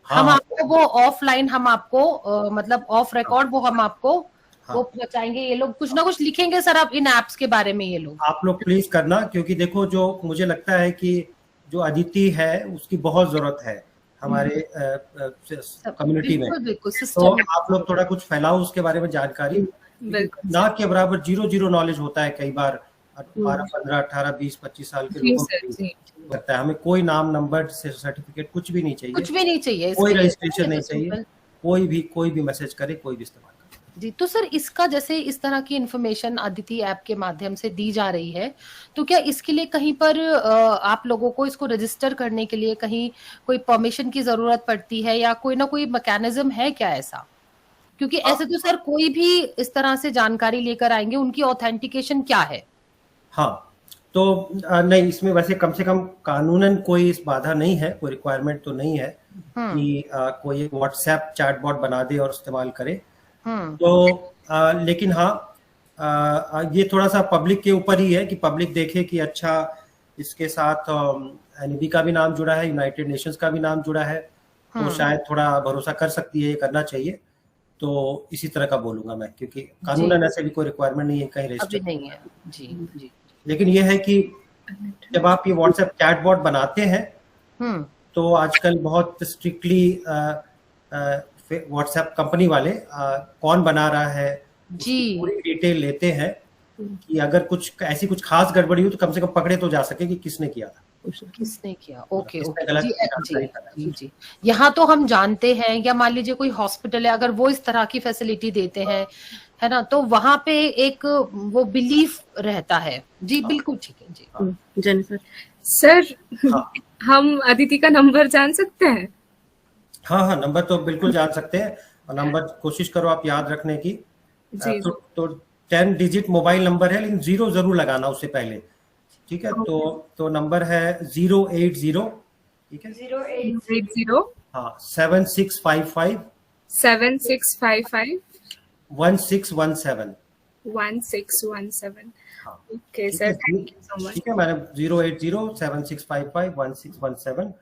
Speaker 5: हम आपको वो ऑफलाइन, हम आपको मतलब ऑफ रिकॉर्ड वो हम आपको वो पहुंचाएंगे। ये लोग कुछ ना कुछ लिखेंगे सर आप इन एप्स के बारे में। ये लोग
Speaker 3: आप लोग प्लीज करना, क्योंकि देखो जो मुझे लगता है कि जो अदिति है उसकी बहुत जरूरत है हमारे कम्युनिटी में। तो आप लोग थोड़ा कुछ फैलाओ उसके बारे में जानकारी। ना के बराबर 0 नॉलेज होता है कई बार 12, 15, 18, 20, 25 साल के लोगों को लगता है। हमें कोई नाम, नंबर, सर्टिफिकेट कुछ भी नहीं चाहिए,
Speaker 5: कुछ भी नहीं चाहिए,
Speaker 3: कोई रजिस्ट्रेशन नहीं चाहिए। कोई भी मैसेज करे, कोई भी इस्तेमाल करे।
Speaker 5: जी, तो सर इसका जैसे इस तरह की इन्फॉर्मेशन अदिति ऐप के माध्यम से दी जा रही है, तो क्या इसके लिए कहीं पर आप लोगों को इसको रजिस्टर करने के लिए कहीं कोई परमिशन की जरूरत पड़ती है या कोई ना कोई मैकेनिज्म है क्या ऐसा? क्योंकि ऐसे तो सर कोई भी इस तरह से जानकारी लेकर आएंगे, उनकी ऑथेंटिकेशन क्या है?
Speaker 3: हाँ, तो नहीं, इसमें वैसे कम से कम कानूनन कोई इस बाधा नहीं है, कोई रिक्वायरमेंट तो नहीं है कि कोई एक व्हाट्सएप चैटबॉट बना दे और इस्तेमाल करे। तो लेकिन हाँ, ये थोड़ा सा पब्लिक के ऊपर ही है कि पब्लिक देखे कि अच्छा इसके साथ एनईबी का भी नाम जुड़ा है, यूनाइटेड नेशंस का भी नाम जुड़ा है, तो शायद थोड़ा भरोसा कर सकती है, ये करना चाहिए। तो इसी तरह का बोलूंगा मैं, क्योंकि कानूनन ऐसे भी कोई रिक्वायरमेंट नहीं है कहीं रजिस्टर
Speaker 5: नहीं है। जी।
Speaker 3: लेकिन ये है कि जब आप ये व्हाट्सएप चैटबॉट बनाते हैं तो आजकल बहुत स्ट्रिक्टली व्हाट्सएप कंपनी वाले कौन बना रहा है जी पूरी डिटेल लेते हैं कि अगर कुछ ऐसी कुछ खास गड़बड़ी हो तो कम से कम पकड़े तो जा सके कि किसने किया था,
Speaker 5: किसने किया। ओके जी। यहाँ तो हम जानते हैं, या मान लीजिए कोई हॉस्पिटल है, अगर वो इस तरह की फैसिलिटी देते हैं, है ना, तो वहां पे एक वो बिलीफ रहता है। जी बिल्कुल ठीक है जी।
Speaker 2: जेनिफर सर, हम अदिति का नंबर जान सकते हैं?
Speaker 3: हाँ, नंबर तो बिल्कुल जान सकते हैं, और नंबर कोशिश करो आप याद रखने की। तो 10 डिजिट मोबाइल नंबर है, लेकिन 0 जरूर लगाना उससे पहले, ठीक है? तो नंबर है 080, ठीक है,
Speaker 2: 080
Speaker 3: हाँ 7655 1617 okay sir, thank you so much. ठीक है मैडम, 080 7655 1617,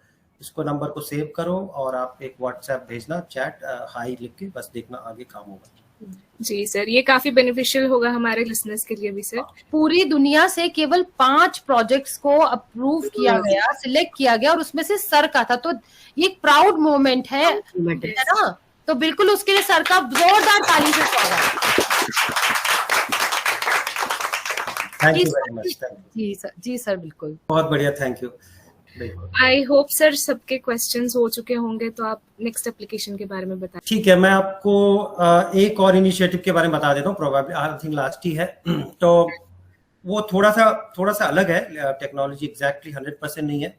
Speaker 3: इसको नंबर को सेव करो और आप एक व्हाट्सएप भेजना, चैट हाई लिख के, बस देखना आगे काम होगा।
Speaker 2: जी सर, ये काफी बेनिफिशियल होगा हमारे लिसनर्स के लिए भी सर।
Speaker 5: पूरी दुनिया से केवल 5 प्रोजेक्ट्स को अप्रूव किया गया, सिलेक्ट किया गया, और उसमें से सर का था, तो ये एक प्राउड मोमेंट है ना? तो बिल्कुल उसके लिए सर का जोरदार ताली से स्वागत।
Speaker 3: Thank you very much.
Speaker 5: जी सर बिल्कुल,
Speaker 3: बहुत बढ़िया, thank you.
Speaker 2: I hope sir सबके क्वेश्चंस हो चुके होंगे, तो आप नेक्स्ट एप्लीकेशन के बारे में बताएं।
Speaker 3: ठीक है, मैं आपको एक और इनिशिएटिव के बारे में बता देता हूँ, प्रोबेबली आई थिंक लास्ट ही है। तो वो थोड़ा सा अलग है, टेक्नोलॉजी एग्जैक्टली 100% नहीं है।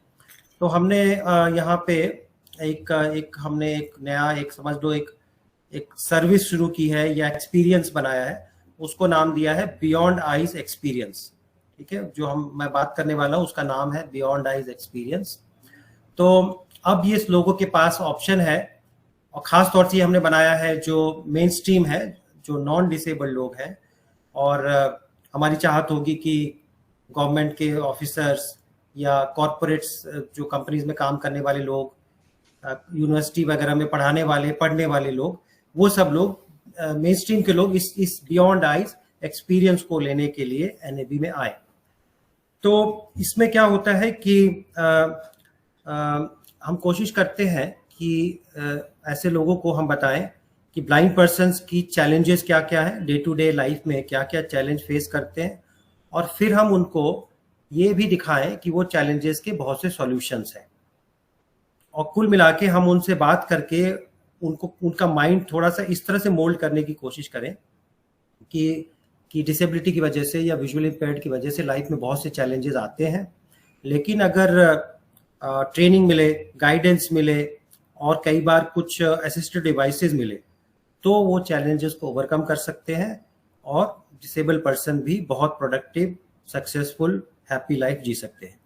Speaker 3: तो हमने यहाँ पे हमने एक नया समझ लो एक सर्विस शुरू की है या एक्सपीरियंस बनाया है, उसको नाम दिया है बियॉन्ड आइज एक्सपीरियंस। ठीक है, जो मैं बात करने वाला हूँ उसका नाम है बियॉन्ड आइज एक्सपीरियंस। तो अब ये लोगों के पास ऑप्शन है, और ख़ास तौर से हमने बनाया है जो मेन स्ट्रीम है, जो नॉन डिसेबल्ड लोग हैं, और हमारी चाहत होगी कि गवर्नमेंट के ऑफिसर्स या कॉरपोरेट्स, जो कंपनीज में काम करने वाले लोग, यूनिवर्सिटी वगैरह में पढ़ने वाले लोग, वो सब लोग मेन स्ट्रीम के लोग इस बियॉन्ड आइज एक्सपीरियंस को लेने के लिए NAB में आए। तो इसमें क्या होता है कि हम कोशिश करते हैं कि ऐसे लोगों को हम बताएं कि ब्लाइंड पर्सन्स की चैलेंजेस क्या क्या है, डे टू डे लाइफ में क्या क्या चैलेंज फेस करते हैं, और फिर हम उनको ये भी दिखाएं कि वो चैलेंजेस के बहुत से सॉल्यूशंस हैं। और कुल मिला के हम उनसे बात करके उनका माइंड थोड़ा सा इस तरह से मोल्ड करने की कोशिश करें कि डिसेबिलिटी की वजह से या विजुअल इम्पेयर्ड की वजह से लाइफ में बहुत से चैलेंजेस आते हैं, लेकिन अगर ट्रेनिंग मिले, गाइडेंस मिले और कई बार कुछ असिस्टेड डिवाइसेस मिले, तो वो चैलेंजेस को ओवरकम कर सकते हैं और डिसेबल पर्सन भी बहुत प्रोडक्टिव, सक्सेसफुल, हैप्पी लाइफ जी सकते हैं।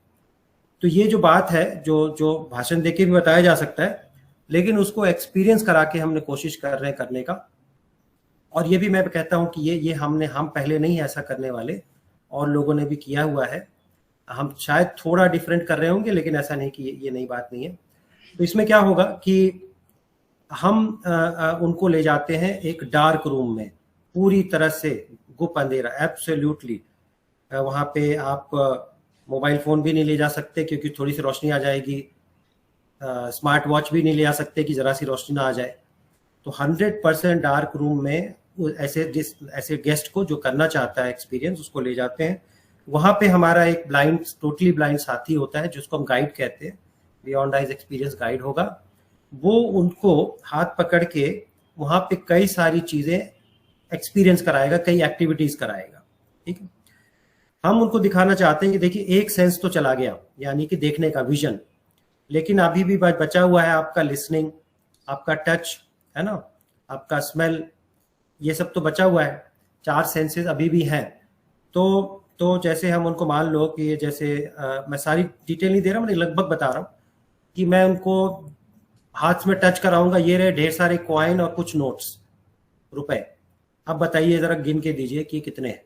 Speaker 3: तो ये जो बात है, जो भाषण देके भी बताया जा सकता है, लेकिन उसको एक्सपीरियंस करा के हमने कोशिश कर रहे हैं करने का। और ये भी मैं कहता हूँ कि ये हम पहले नहीं ऐसा करने वाले, और लोगों ने भी किया हुआ है। हम शायद थोड़ा डिफरेंट कर रहे होंगे, लेकिन ऐसा नहीं कि ये नई बात नहीं है। तो इसमें क्या होगा कि हम उनको ले जाते हैं एक डार्क रूम में, पूरी तरह से गुप अंधेरा, एब्सोल्युटली। वहाँ पे आप मोबाइल फ़ोन भी नहीं ले जा सकते क्योंकि थोड़ी सी रोशनी आ जाएगी, स्मार्ट वॉच भी नहीं ले जा सकते कि ज़रा सी रोशनी ना आ जाए। तो 100% डार्क रूम में ऐसे गेस्ट को जो करना चाहता है एक्सपीरियंस, उसको ले जाते हैं। वहाँ पे हमारा एक टोटली ब्लाइंड साथी होता है जिसको हम गाइड कहते हैं, बियॉन्ड आइज एक्सपीरियंस गाइड होगा। वो उनको हाथ पकड़ के वहाँ पे कई सारी चीज़ें एक्सपीरियंस कराएगा, कई एक्टिविटीज कराएगा। ठीक है, हम उनको दिखाना चाहते हैं कि देखिए एक सेंस तो चला गया, यानी कि देखने का विजन, लेकिन अभी भी बचा हुआ है आपका लिसनिंग, आपका टच, है ना, आपका स्मेल, ये सब तो बचा हुआ है, 4 सेंसेस अभी भी हैं। तो जैसे हम उनको मान लो कि जैसे मैं सारी डिटेल नहीं दे रहा हूँ, मैं लगभग बता रहा हूँ कि मैं उनको हाथ में टच कराऊंगा, ये रहे ढेर सारे कॉइन और कुछ नोट्स, रुपए। अब बताइए जरा गिन के दीजिए कि कितने हैं।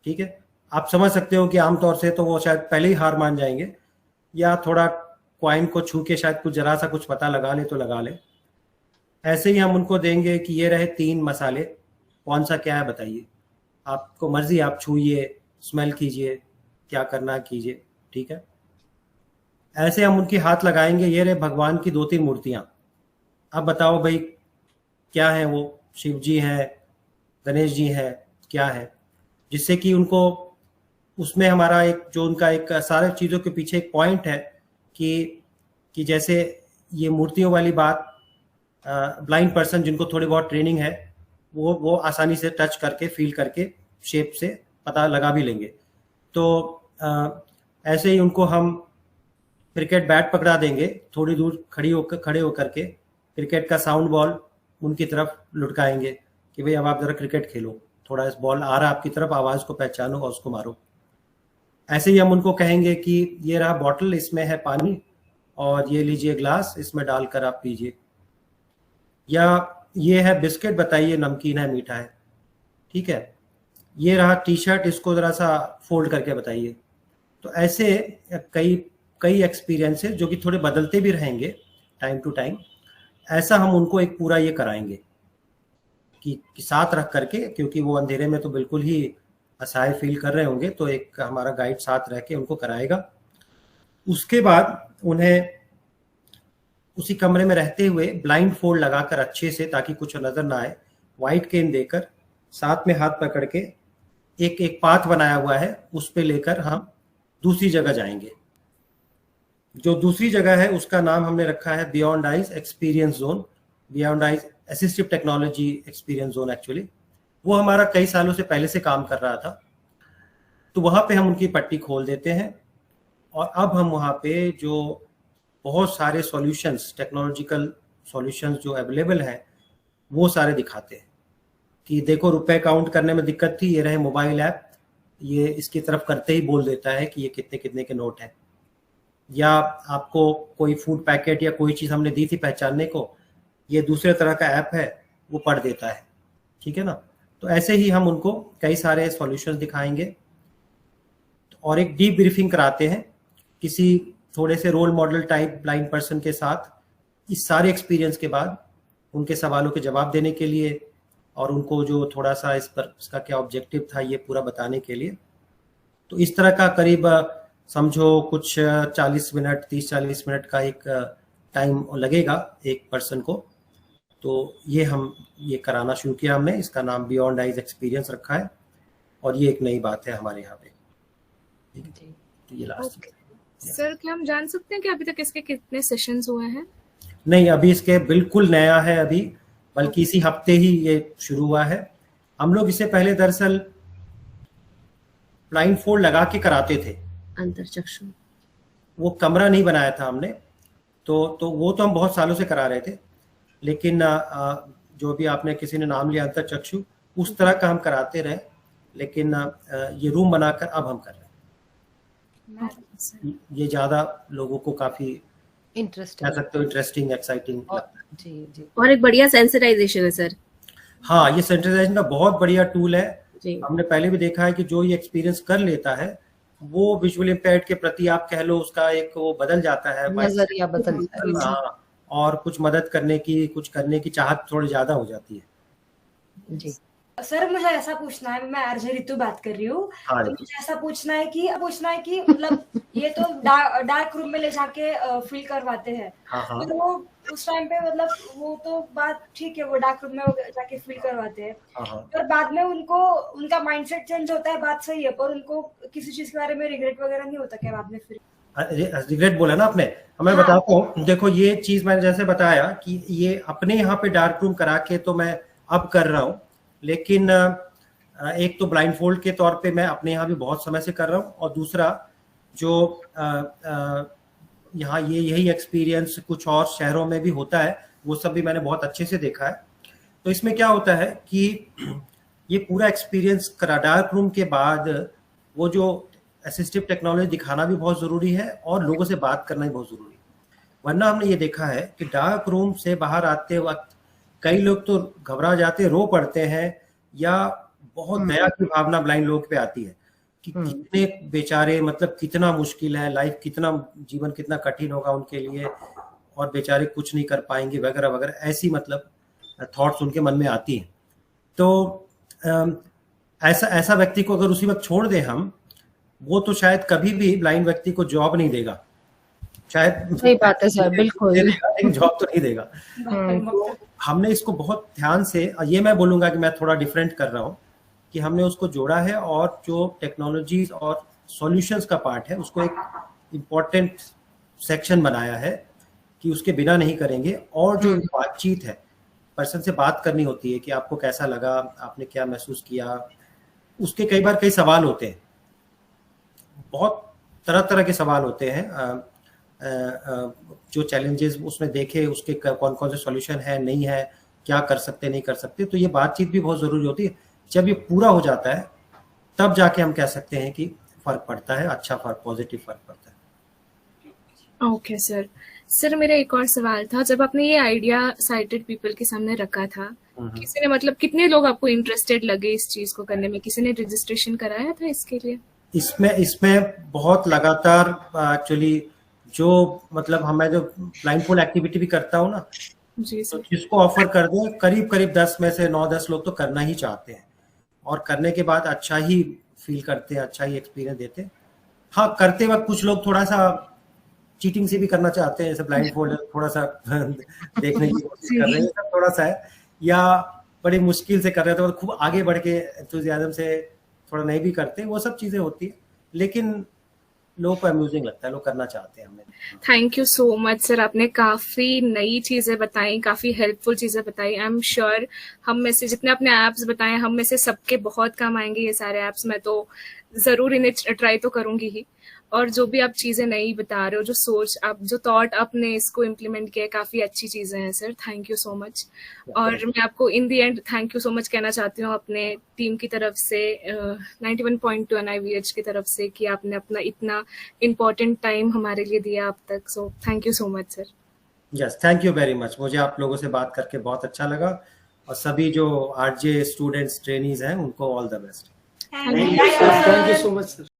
Speaker 3: ठीक है, आप समझ सकते हो कि आमतौर से तो वो शायद पहले ही हार मान जाएंगे, या थोड़ा कॉइन को छू के शायद कुछ जरा सा कुछ पता लगा ले तो लगा ले। ऐसे ही हम उनको देंगे कि ये रहे 3 मसाले, कौन सा क्या है बताइए, आपको मर्जी, आप छूइए, स्मेल कीजिए, क्या करना कीजिए। ठीक है, ऐसे हम उनके हाथ लगाएंगे, ये रहे भगवान की 2-3 मूर्तियां। अब बताओ भाई क्या है वो, शिव जी हैं, गणेश जी हैं, क्या है, जिससे कि उनको उसमें हमारा उनका एक सारे चीज़ों के पीछे एक पॉइंट है कि जैसे ये मूर्तियों वाली बात, ब्लाइंड पर्सन जिनको थोड़ी बहुत ट्रेनिंग है वो आसानी से टच करके, फील करके, शेप से पता लगा भी लेंगे। तो ऐसे ही उनको हम क्रिकेट बैट पकड़ा देंगे, थोड़ी दूर खड़े होकर के क्रिकेट का साउंड बॉल उनकी तरफ लुढ़काएंगे कि भाई अब आप जरा क्रिकेट खेलो, थोड़ा इस बॉल आ रहा है आपकी तरफ, आवाज़ को पहचानो और उसको मारो। ऐसे ही हम उनको कहेंगे कि ये रहा बॉटल, इसमें है पानी, और ये लीजिए ग्लास, इसमें डालकर आप पीजिए। या ये है बिस्किट, बताइए नमकीन है मीठा है। ठीक है, ये रहा टी शर्ट, इसको ज़रा सा फोल्ड करके बताइए। तो ऐसे कई एक्सपीरियंसेस जो कि थोड़े बदलते भी रहेंगे टाइम टू टाइम, ऐसा हम उनको एक पूरा ये कराएंगे कि साथ रख करके, क्योंकि वो अंधेरे में तो बिल्कुल ही असहाय फील कर रहे होंगे, तो एक हमारा गाइड साथ रह के उनको कराएगा। उसके बाद उन्हें उसी कमरे में रहते हुए ब्लाइंड फोल्ड लगाकर अच्छे से, ताकि कुछ नज़र ना आए, वाइट केन देकर साथ में हाथ पकड़ के एक पाथ बनाया हुआ है, उस पे लेकर हम दूसरी जगह जाएंगे। जो दूसरी जगह है उसका नाम हमने रखा है beyond eyes experience zone, beyond eyes assistive technology experience zone. Actually वो हमारा कई सालों से पहले से काम कर रहा था, तो वहाँ पे हम उनकी पट्टी खोल देते हैं और अब हम वहाँ पे जो बहुत सारे सॉल्यूशंस, टेक्नोलॉजिकल सॉल्यूशंस जो अवेलेबल हैं वो सारे दिखाते हैं कि देखो रुपए काउंट करने में दिक्कत थी, ये रहे मोबाइल ऐप, ये इसकी तरफ करते ही बोल देता है कि ये कितने कितने के नोट हैं। या आपको कोई फूड पैकेट या कोई चीज़ हमने दी थी पहचानने को, ये दूसरे तरह का ऐप है, वो पढ़ देता है, ठीक है ना। तो ऐसे ही हम उनको कई सारे सॉल्यूशंस दिखाएंगे और एक डीप ब्रीफिंग कराते हैं किसी थोड़े से role model type blind person के साथ, इस सारे एक्सपीरियंस के बाद उनके सवालों के जवाब देने के लिए और उनको जो थोड़ा सा इसका क्या ऑब्जेक्टिव था ये पूरा बताने के लिए। तो इस तरह का करीब समझो कुछ 40 मिनट 30-40 मिनट का एक टाइम लगेगा एक पर्सन को। तो ये कराना शुरू किया हमने, इसका नाम बियॉन्ड आइज एक्सपीरियंस रखा है और ये एक नई बात है हमारे यहाँ पे। तो ये लास्ट
Speaker 2: सर, क्या हम जान सकते हैं कि अभी तक इसके कितने सेशंस हुए हैं?
Speaker 3: नहीं, अभी इसके बिल्कुल नया है अभी, बल्कि इसी हफ्ते ही ये शुरू हुआ है। हम लोग इससे पहले दरअसल ब्लाइंड फोल्ड लगा के कराते थे,
Speaker 1: अंतरचक्षु,
Speaker 3: वो कमरा नहीं बनाया था हमने, तो वो तो हम बहुत सालों से करा रहे थे, लेकिन जो भी आपने किसी ने नाम लिया अंतरचक्षु, उस तरह का हम कराते रहे, लेकिन ये रूम बनाकर अब हम कर रहे हैं। ये ज्यादा लोगों को काफी इंटरेस्टिंग एक्साइटिंग
Speaker 5: जी जी।
Speaker 1: और एक बढ़िया सेंसिटाइजेशन है सर।
Speaker 3: हाँ, ये सेंसिटाइजेशन का बहुत बढ़िया टूल है
Speaker 1: जी।
Speaker 3: हमने पहले भी देखा है कि जो ये एक्सपीरियंस कर लेता है वो विजुअल इम्पेयर्ड के प्रति आप कह लो उसका एक वो बदल जाता है,
Speaker 5: नजरिया बदल जाता है।
Speaker 3: हाँ, और कुछ मदद करने की, कुछ करने की चाहत थोड़ी ज्यादा हो जाती है।
Speaker 5: जी
Speaker 4: सर, मुझे ऐसा पूछना है, मैं आरजे रितु बात कर रही हूँ।
Speaker 3: हाँ,
Speaker 4: तो मुझे ऐसा पूछना है कि मतलब ये तो डार्क रूम में ले जाके फील करवाते हैं।
Speaker 3: हाँ।
Speaker 4: तो वो उस टाइम पे मतलब वो तो बात ठीक है, वो डार्क रूम में जाके फील करवाते हैं, पर बाद में उनका माइंडसेट चेंज होता है, बात सही है, पर उनको किसी चीज के बारे में रिग्रेट वगैरह नहीं होता क्या बाद में? फिर
Speaker 3: रिग्रेट बोला ना आपने, हमें बताता हूँ। देखो, ये चीज मैंने जैसे बताया कि ये अपने यहाँ पे डार्क रूम करा के तो मैं अब कर रहा हूँ, लेकिन एक तो ब्लाइंड फोल्ड के तौर पे मैं अपने यहाँ भी बहुत समय से कर रहा हूँ, और दूसरा जो यहाँ यही एक्सपीरियंस कुछ और शहरों में भी होता है, वो सब भी मैंने बहुत अच्छे से देखा है। तो इसमें क्या होता है कि ये पूरा एक्सपीरियंस डार्क रूम के बाद वो जो असिस्टिव टेक्नोलॉजी दिखाना भी बहुत ज़रूरी है और लोगों से बात करना भी बहुत ज़रूरी है। वरना हमने ये देखा है कि डार्क रूम से बाहर आते वक्त कई लोग तो घबरा जाते, रो पड़ते हैं, या बहुत दया की भावना ब्लाइंड लोग पे आती है कि कितने बेचारे, मतलब कितना मुश्किल है लाइफ, कितना जीवन कितना कठिन होगा उनके लिए, और बेचारे कुछ नहीं कर पाएंगे वगैरह वगैरह, ऐसी मतलब थॉट्स उनके मन में आती हैं। तो ऐसा व्यक्ति को अगर उसी वक्त छोड़ दें हम, वो तो शायद कभी भी ब्लाइंड व्यक्ति को जॉब नहीं देगा, शायद।
Speaker 5: सही बात है सर, बिल्कुल
Speaker 3: जॉब तो नहीं देगा। तो हमने इसको बहुत ध्यान से, ये मैं बोलूंगा कि मैं थोड़ा डिफरेंट कर रहा हूँ, कि हमने उसको जोड़ा है और जो टेक्नोलॉजीज और सॉल्यूशंस का पार्ट है उसको एक इम्पोर्टेंट सेक्शन बनाया है कि उसके बिना नहीं करेंगे। और जो बातचीत है, पर्सन से बात करनी होती है कि आपको कैसा लगा, आपने क्या महसूस किया, उसके कई बार कई सवाल होते हैं, बहुत तरह तरह के सवाल होते हैं, जो चैलेंजेस उसमें देखे, उसके कौन कौन से सॉल्यूशन है, नहीं है, क्या कर सकते नहीं कर सकते। तो ये बातचीत भी बहुत ज़रूरी होती है। जब ये पूरा हो जाता है तब जाके हम कह सकते हैं कि फ़र्क पड़ता है, अच्छा फ़र्क, पॉजिटिव फ़र्क पड़ता है।
Speaker 2: ओके सर, मेरा एक और सवाल था, जब आपने ये आइडिया साइटेड पीपल के सामने रखा था, किसी ने, मतलब कितने लोग आपको इंटरेस्टेड लगे इस चीज को करने में? किसी ने रजिस्ट्रेशन कराया था इसके लिए?
Speaker 3: इसमें बहुत लगातार एक्चुअली जो मतलब मैं जो ब्लाइंड फोल्ड एक्टिविटी भी करता हूँ ना
Speaker 2: जी
Speaker 3: तो जिसको ऑफर कर दें करीब 10 में से 9-10 लोग तो करना ही चाहते हैं और करने के बाद अच्छा ही फील करते हैं, अच्छा ही एक्सपीरियंस देते हैं। हाँ, करते वक्त कुछ लोग थोड़ा सा चीटिंग से भी करना चाहते हैं, जैसे ब्लाइंड फोल्ड थोड़ा सा देखने की कोशिश कर रहे हैं, थोड़ा सा है, या बड़ी मुश्किल से कर रहे थे और खूब आगे बढ़ के एंथुसियाज्म से थोड़ा नहीं भी करते, वो सब चीजें होती है। लोगों को अम्यूजिंग लगता है, लोग करना चाहते हैं हमें।
Speaker 2: Thank you so much sir, आपने काफी नई चीजें बताई, काफी हेल्पफुल चीजें बताई। आई एम श्योर हम में से जितने अपने ऐप्स बताए, हम में से सबके बहुत काम आएंगे ये सारे ऐप्स। मैं तो जरूर इन्हें ट्राई तो करूंगी ही। और जो भी आप चीजें नई बता रहे हो, जो सोच आप, जो थॉट आपने इसको इम्प्लीमेंट किया, काफी अच्छी चीजें हैं sir. Thank you so much. और मैं आपको in the end thank you so much कहना चाहती हूँ अपने टीम की तरफ से, 91.2 NIVH की तरफ से, कि आपने अपना इतना इम्पोर्टेंट टाइम हमारे लिए दिया अब तक। So thank you so much sir.
Speaker 3: Yes, thank you very much. मुझे आप लोगों से बात करके बहुत अच्छा लगा, और सभी जो RJ स्टूडेंट्स ट्रेनीज हैं उनको all the best.
Speaker 8: Thank you so much sir.